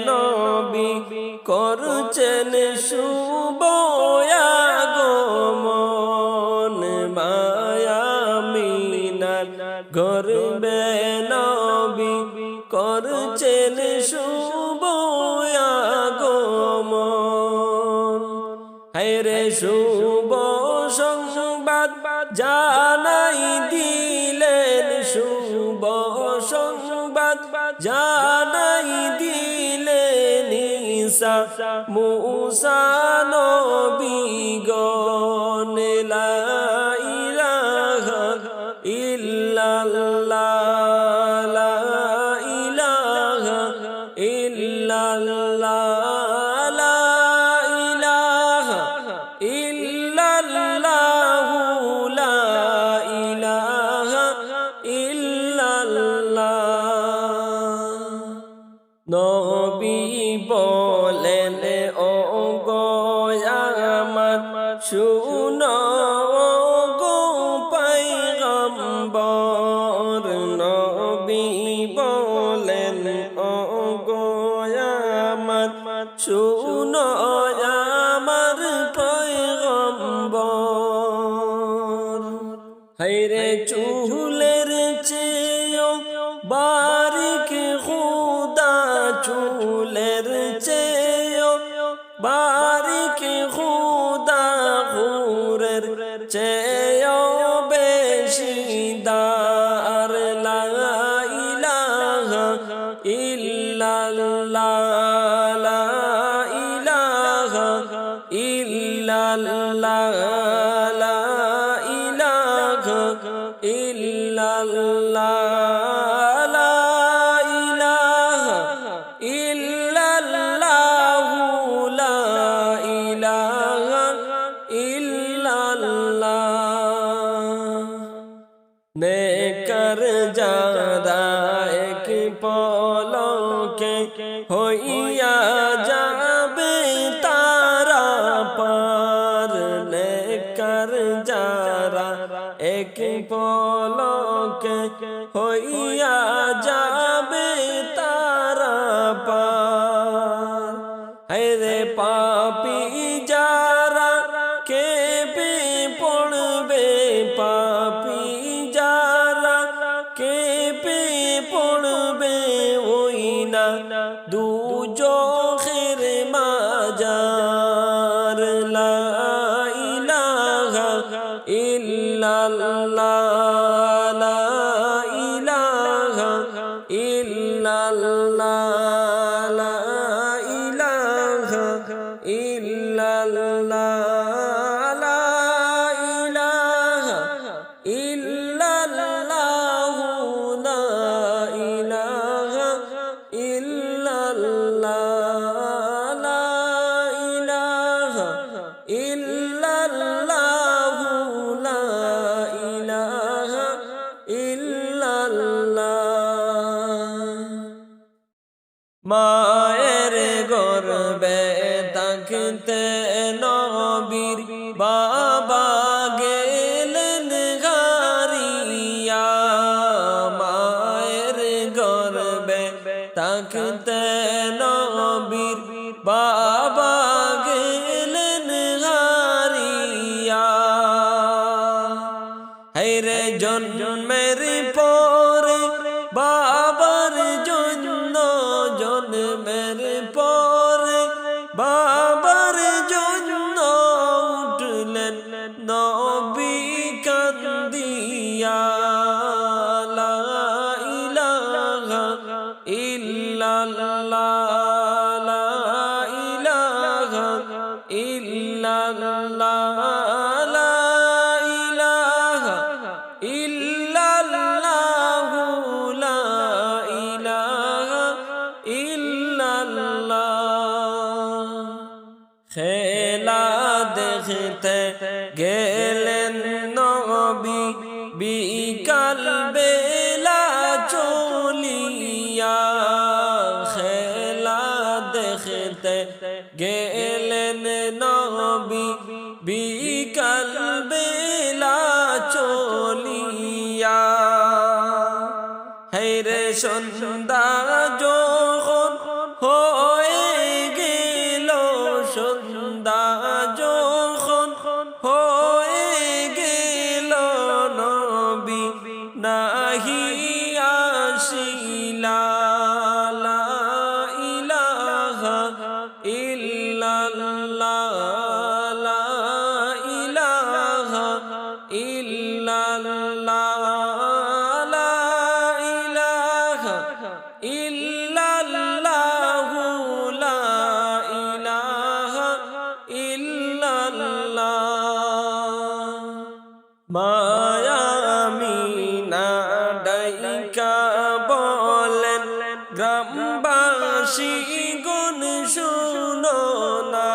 নবী করছেন শুভ আগমন মায়া মিনার করবে নবী করছেন শুভ আগমন হায়রে শুভ সংবাদ জানাই দিলেন শুভ সংবাদ জানাই দিলেন ঈসা মূসা নবীগণ লা ইলাহা ইল্লাল্লাহ লা ইলাহা ইল্লাল্লাহ লা ইলাহা ইল্লাল্লাহ লা ইলাহা ইল্লাল্লাহ নবী বলেন ও গো আমার শুনো গো পয়গম্বর নবী বলেন ও গো আমার শুনো আমার পয়গম্বর হায়রে চুলের চেয়েও বারিক খুদা চুলের চেয়েও বারিক খুদা হুরের চেয়েও বেশি দার লা ইলাহা ইল্লাল্লাহ লা ইলাহা ইল্লাল্লাহ লা ইল্লাল্লাহ লা ইলাহা ইল্লাল্লাহু লা ইলাহা ইল্লাল্লাহ নেকর যারা এক পলকে হইয়া যাবে তারা পার নেকর যারা এক পলকে হইয়া যাবে তারা পার রে পাপী যারা কেঁপে পড়বে পাপী যারা কেঁপে পড়বে ওই না দুজখের মাজার লা ইলাহা ইল্লাল্লাহ লা ইলাহা ইল্লাল্লাহ লা ইলাহা ইল্লাল্লাহ লা ইলাহা ইল্লাল্লাহু লা ইলাহা ইল্লাল্লাহ লা ইলাহা ইল্লাল্লাহু লা ইলাহা ইল্লাল্লাহ মায়ের গর্বে থাকতে নবীর বাবা গেলেন হারিয়া মায়ের গর্বে থাকতে নবীর বাবা গেলেন হারিয়া হায়রে জন্মের পরে বাবার জন্য জন্মের পরে বাবার জন্য উঠলেন নবী কান্দিয়া লা ইলাহা ইল্লাল্লাহ লা ইলাহা ইল্লাল্লাহ লা ইলাহা ইল্লাল্লাহু লা ইলাহা ইল্লাল্লাহ খেলা দেখতে গেলেন নবী বিকাল বেলা চলিয়া খেলা দেখতে গেলেন নবী বিকাল বেলা চলিয়া হায়রে সন্ধ্যা যখন হয়ে গেল সন্ধ্যা যখন হয়ে গেল নবী নাহি আসিলা লা ইলাহা ইল্লাল্লাহ লা ইলাহা ইল্লাল্লাহ লা ইলাহা ইল্লাল্লাহু লা ইলাহা ইল্লাল্লাহ মায়া আমিনা ডাইকা বলেন গ্রামবাসী গুণ শুনো না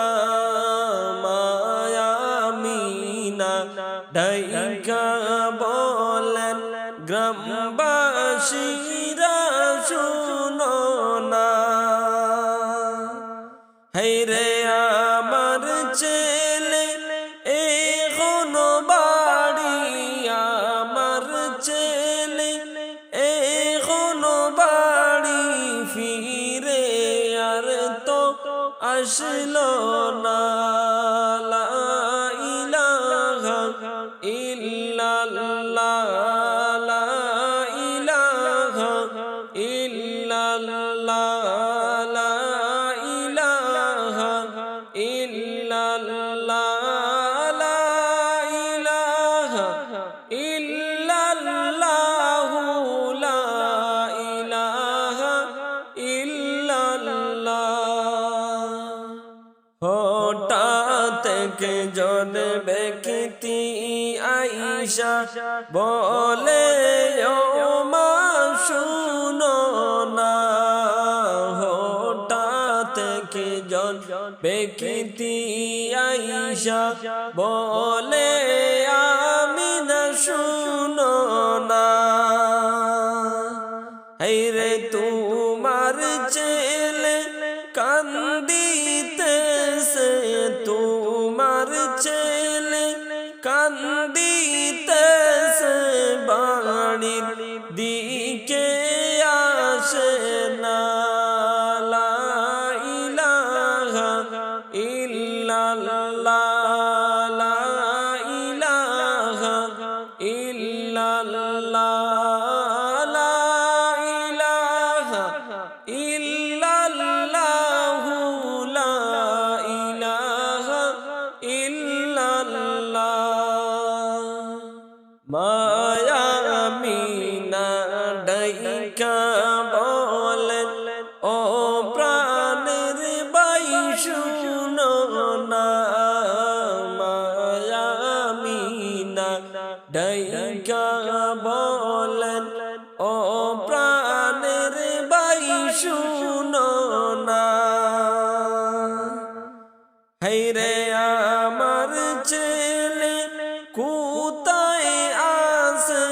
মায়া আমিনা ডাইকা বলেন গ্রামবাসীরা শুনো না হায়রে আমার ছেলে এখনো বাড়ি আমার ছেলে এখনো বাড়ি ফিরে আর তো আসলো না লা ইলাহা ইল্লাল্লাহ লা ইলাহা ইল্লাল্লাহ লা ইলাহা ইল্লাল্লাহ লা ইলাহা ইল্লাল্লাহু লা ইলাহা ইল্লাল্লাহ হঠাৎ কে জন ব্যক্তি আইসা বলে ও মা শুনো না, হঠাৎ কে জন বেকিতি আইসা বলে আমিনা শুনো না, হায়রে তোমার ছেলে কান্দিতেছে, তোমার ছেলে কান্দিতেছে, বাড়ির দিকে আসে না। লা ইলাহা ইল্লাল্লাহ, লা ইলাহা ইল্লাল্লাহ, লা ইলাহা ইল্লাল্লাহ, লা ইলাহা ইল্লাল্লাহ। মায়া আমিনা ডাইকা বলেন ও প্রাণের বাই শুনো না, মায়া আমিনা ডাইকা বলেন ও প্রাণের বাই শুনো না, হায়রে আমার ছেলে কোথায় আছে,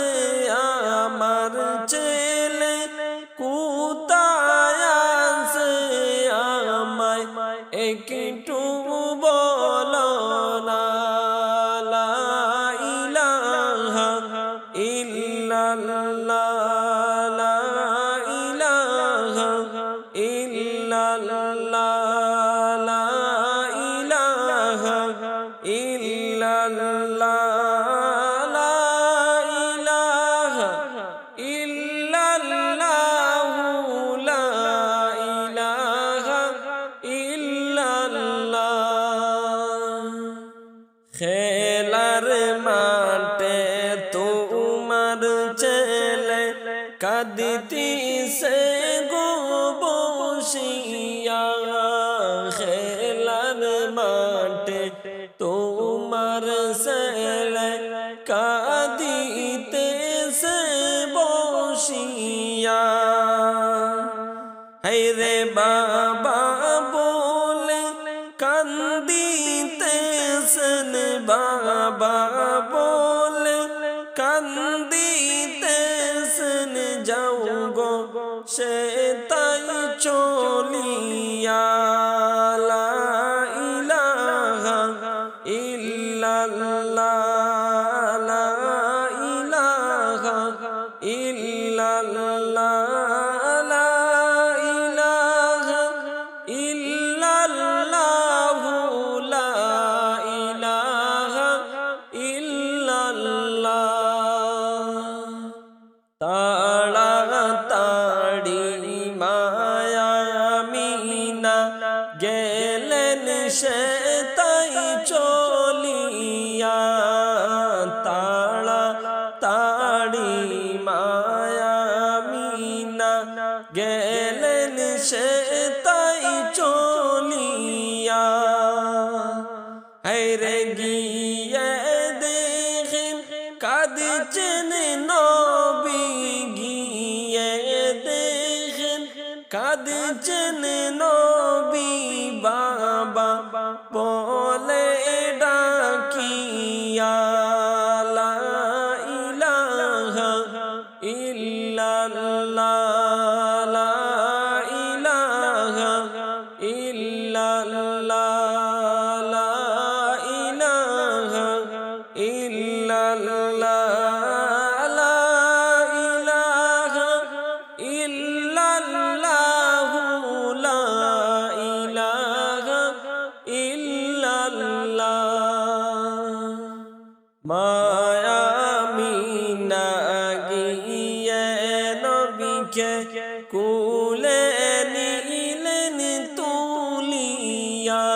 আমার ছেলে কোথায় আছে, আমায় একটু বলো না। লা ইলাহা ইল্লাল্লাহ, লা ইলাহা ইল্লাল্লাহ, লা ইলাহা ইল্লাল্লাহ, লা ইলাহা ইল্লাল্লাহ, লা ইলাহা ইল্লাল্লাহ। খেলার মাঠে তোমার ছেলে কাঁদিতেছে গো বসিয়া, খেলার মাঠে তোমার ছেলে কাঁদিতেছে বসিয়া, হায়রে বাবা বলে কান্দিতেছেন, বাবা বলে কান্দিতেছেন, যাও গো সে তাই চলিয়া। লা ইলাহা ইল্লাল্লাহ, লা ইলাহা ইল্লাল্লাহ, লা ইলাহা ইল্লাল্লাহ, লা ইলাহা ইল্লাল্লাহ। তাড়াতাড়ি মায়া আমিনা গেলেন সে তাই চলিয়া, তাড়াতাড়ি মায়া আমিনা গেলেন সে তাই চলিয়া, হায়রে গিয়ে দেখেন কাঁদছেন নবী, গিয়ে দেখেন কাঁদছেন নবী, বাবা বলে ডাকিয়া। লা ইলাহা ইল্লাল্লাহ, লা ইলাহা ইল্লাল্লাহ, লা ইলাহা ইল্লাল্লাহ, লা ইলাহা ইল্লাল্লাহ, লা ইলাহা ইল্লাল্লাহ। মায়া আমিনা গিয়ে নবীকে কুলে নিলেন তুলিয়া,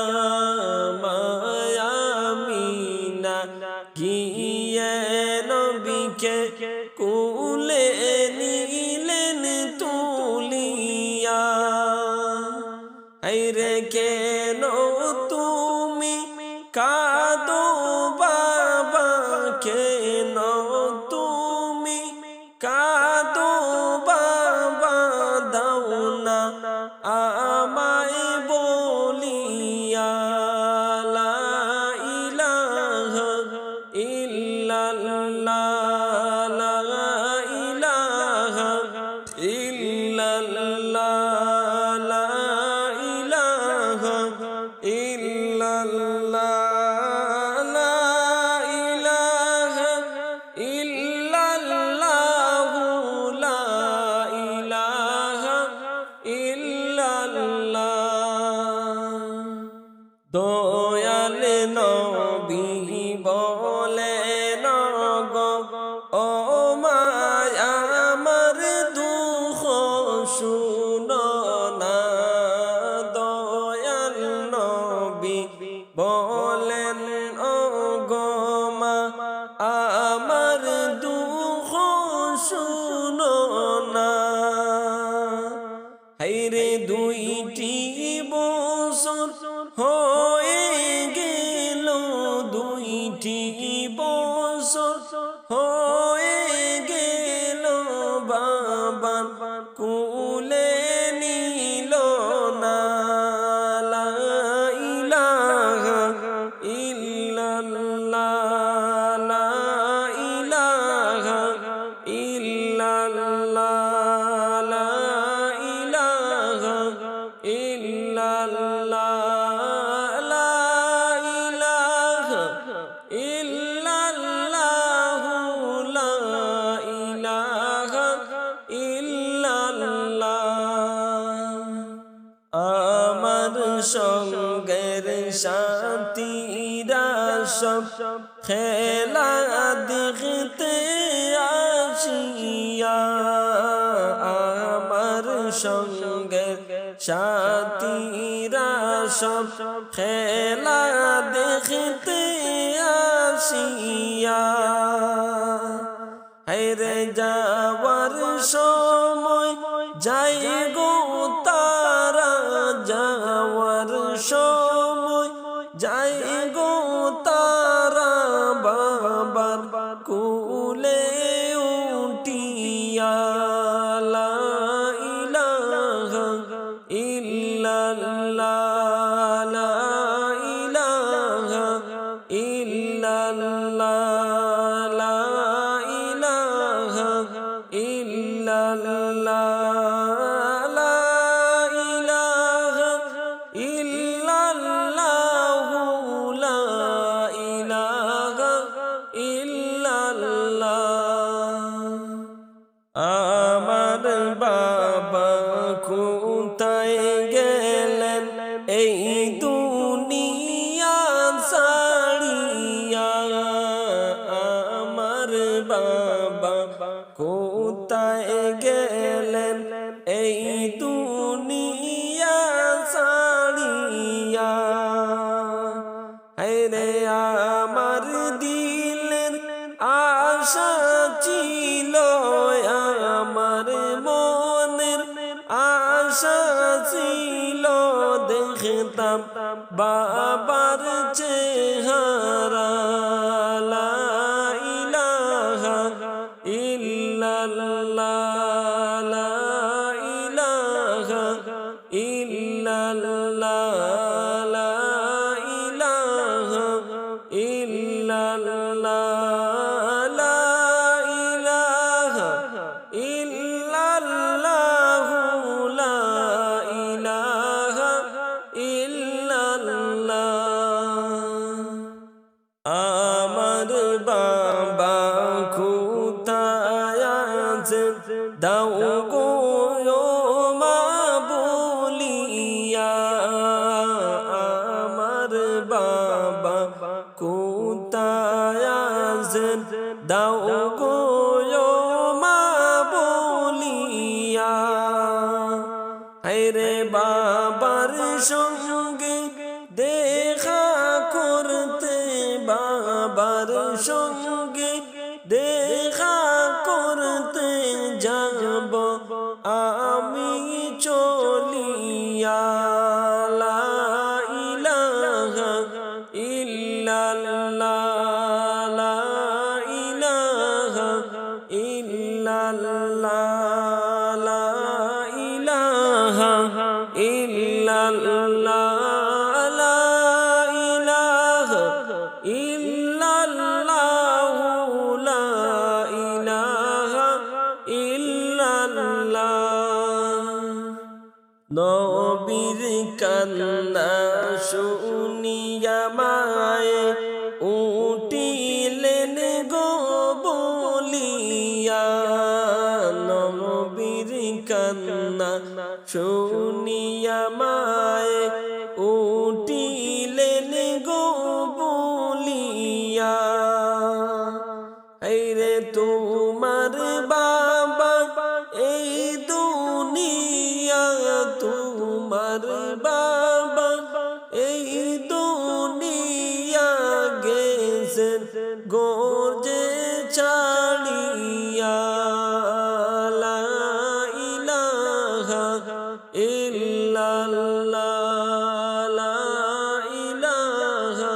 মায়া আমিনা গিয়ে নবীকে কুলে নিলেন তুলিয়া, হায়রে কেন তুমি কাঁদো বাবা, কে দয়াল নবী বলেন গো ও মায়া আমার দুঃখ শুনো না। দয়াল নবী বলেন ও গো মা আমার দুঃখ শুনো না। হায়রে দুইটি বছর হয়ে গেল, দুইটি বছর হয়ে গেল, বাবার কুলে নিল না। লা ইলাহা ইল্লাল্লাহ, লা ইলাহা ইল্লাল্লাহ, লা ইলাহা ইল্লাল্লাহ, লা ইলাহা ইল্লাল্লাহ, লা ইলাহা ইল্লাল্লাহ। আমার সঙ্গের সাথীরা সব খেলা দেখতে আসিয়া, আমার সঙ্গের সাথীরা সব খেলা দেখতে আসিয়া, হায়রে যাওয়ার সময় যাই গো তারা, যাওয়ার সময় যাই গো তারা, বাবার কুলে উঠিয়া। লা ইলাহা ইল্লাল্লাহ, লা ইলাহা ইল্লাল্লাহ, লা ইলাহা ইল্লাল্লাহ, লা ইলাহা ইল্লাল্লাহ, লা ইলাহা ইল্লাল্লাহ। আমার বাবা কোথায় গেলেন এই দুনিয়া ছাড়িয়া, আমার বাবা কোথায় গেলেন এই দুনিয়া ছাড়িয়া, হায়রে আমার দিলের আশা ছিল, আমার মনের আশা ছিল, দেখতাম বাবার চেহারা। লা ইলাহা ইল্লাল্লাহ, লা ইলাহা ইল্লাল্লাহ, লা ইলাহা ইল্লাল্লাহ, লা ইলাহা ইল্লাল্লাহ, লা ইলাহা ইল্লাল্লাহ। আমার বাবা কোথায় আছেন দাও গো মা বলিয়া, আমার বাবা কোথায় আছেন দাও গো মা বলিয়া, হায়রে বাবার সঙ্গে দেখা করতে, বাবার সঙ্গে দেখা করতে যাব আমি চলিয়া। লা ইলাহা ইল্লাল্লাহ, লা ইলাহা ইল্লাল্লাহ, লা ইলাহা ইল্লাল্লাহ, লা ইলাহা ইল্লাল্লাহ, লা নবীর কান্না শুনিয়া মায়ে উঠিলেন গো বলিয়া। নবীর কান্না শুনিয়া মায়ে উঠিলেন গো বলিয়া। রে তোমার বাবা এই দুনিয়া, তোমার বাবা এই দুনিয়া গেছেন গোজে ছাড়িয়া। লা ইলাহা ইল্লাল্লাহ, লা ইলাহা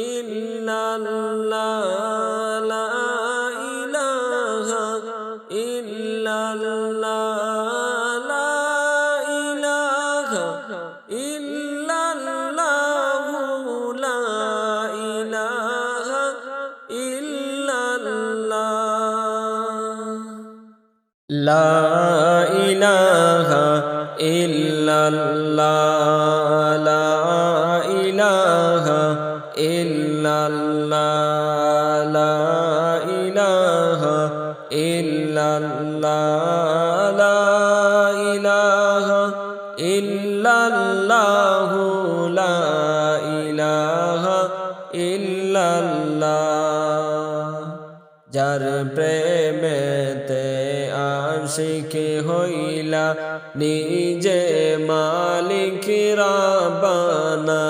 ইল্লাল্লাহ, লা ইলাহা ইল্লাল্লাহ, লা ইলাহা ইল্লাল্লাহ, লা ইলাহা ইল্লাল্লাহ, লা ইলাহা ইল্লাল্লাহ, লা ইলাহা ইল্লাল্লাহ, লা ইলাহা ইল্লাল্লাহ, লা ইলাহা ইল্লাল্লাহ, লা ইলাহা ইল্লাল্লাহ। যার প্রেমেতে আশিক হইলা নিজে মালিক রাব্বানা।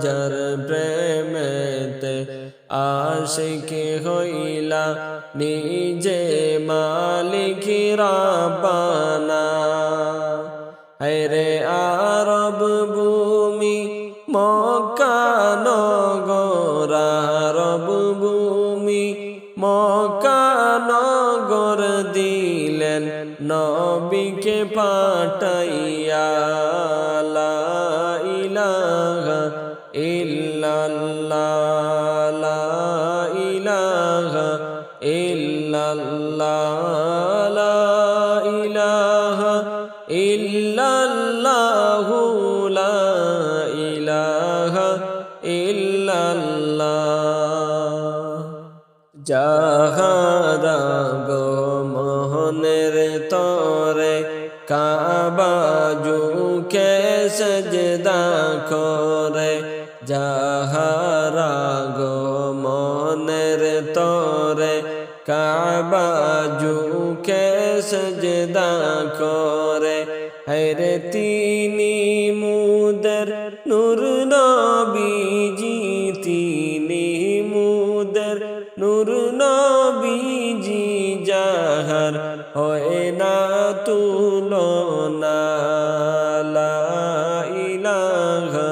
যার প্রেমেতে আশিক হইলা নিজে মালিক রাব্বানা। হায়রে আরব ভূমি মক্কা নগর, আরব ভূমি মক্কা নগর দিলেন নবীকে পাঠাইয়া। লা ইলাহা ইল্লাল্লাহ, লা ইলাহা ইল্লাল্লাহ, লা ইলাহা ইল্লাল্লাহ, লা ইলাহা ইল্লাল্লাহ। যাহারা গো মোহনের তরে কাবা ঝুঁকে সেজদা করে। যাহারা গো মনের তরে কাবা ঝুঁকে সেজদা করে। হায়রে তিনি মুদের নূর নবীজি, তিনি মুদের নূর নবীজি, যাহার হয় না তুলনা। লা ইলাহা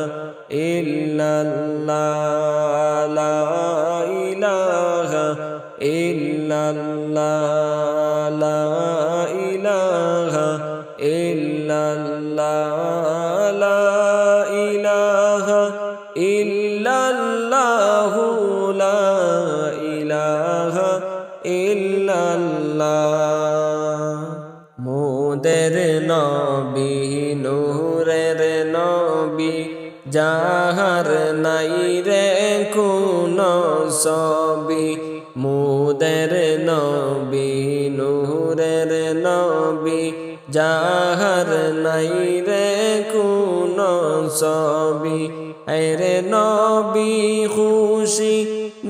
ইল্লাল্লাহ, লা ইলাহা ইল্লাল্লাহ, লা ইলাহা ইল্লাল্লাহ, লা ইলাহা ইল্লাল্লাহ, লা ইলাহা ইল্লাল্লাহ। মোদের নবী নূরের নবী, যাহার নাই রে কোনো ছবি। মোদের নবী নূরের নবী, যাহার নাই রে কোনো ছবি। আরে নবী খুশি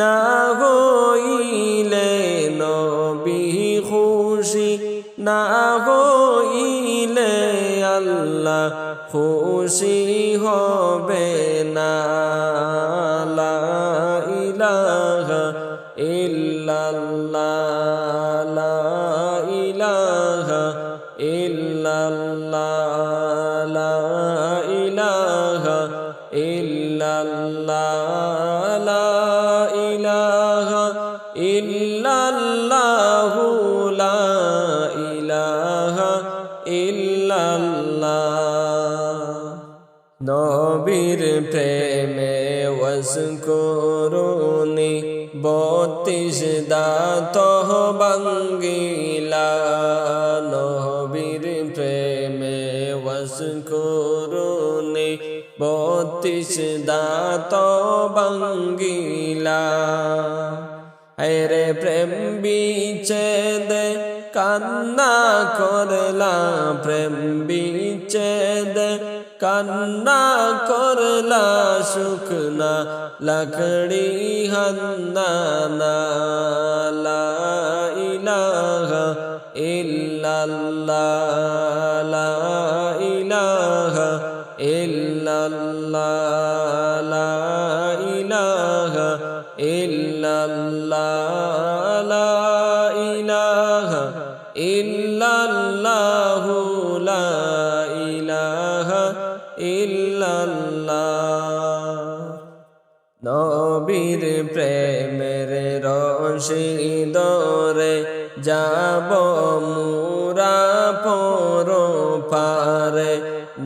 না হইলে, নবী খুশি না হইলে আল্লাহ খুশি হবে না। লা ইলাহা ইল্লাল্লাহ, লা ইলাহা ইল্লাল্লাহ, লা ইলাহা ইল্লাল্লাহ, লা ইলাহা ইল্লাল্লাহ, লা ইলাহা ইল্লাল্লাহ। নবীর প্রেমে ওয়াজ করুনি 32 দাঁত ভাঙ্গিলা। নবীর প্রেমে ওয়াজকুরুনি 32 দাঁত ভাঙ্গিলা রে প্রেম বিচ্ছেদে কান্না করলা প্রেম বিচ্ছেদে কান্না করলা শুকনা লকড়ি হান্নানা লা ইলাহা ইল্লাল্লাহ লা ইলাহা ইল্লাল্লাহ লা ইলাহা ইল্লাল্লাহ লা ইলাহা ইল্লাল্লাহ লা ইলাহা ইল্লাল্লাহ নবীর প্রেমের রশি ধরে যাব মুরা পরপারে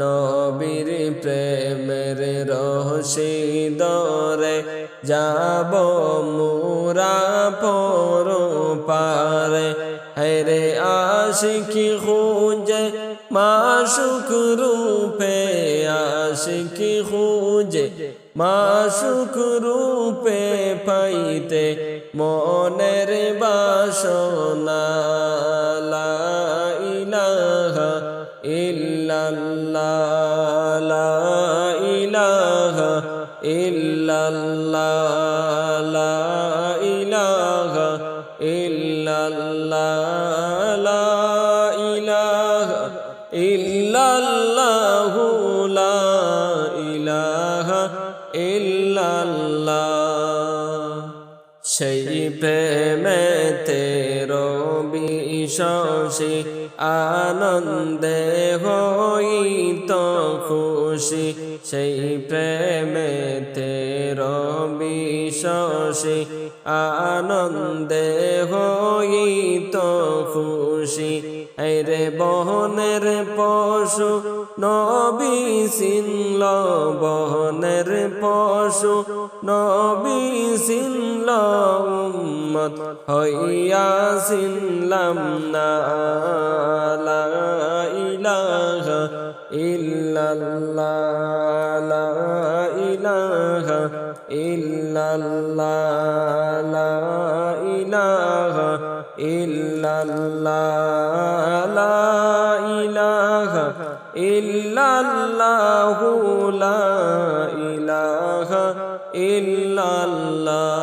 নবীর প্রেমের রশি ধরে যাব মুরা পরপারে হেরে আশিকি খুঁজে মাশুক রূপে আশিকি খুঁজে মাশুক রূপে পাইতে মনের বাসনা লা ইলাহা ইল্লাল্লাহ লা ইলাহা ইল্লাল্লাহ লা ইলাহা ইল্লাল্লাহ লা ইলাহা ইল্লাল্লাহ লা ইলাহা ইল্লাল্লাহ সেই প্রেমেতে রবিশাসী আনন্দে হইত খুশি সেই প্রেমেতে রবিশাসী আনন্দে হইত খুশি রে বহনের পশু নবী সিনল বহনের পশু নবী সিনল উম্মত হইয়া সিনলাম না লা ইলাহা ইল্লাল্লাহ লা ইলাহা ইল্লাল্লাহ লা ইলাহা ইল্লাল্লাহ লা ইলাহা ইল্লাল্লাহ লা ইলাহা ইল্লাল্লাহ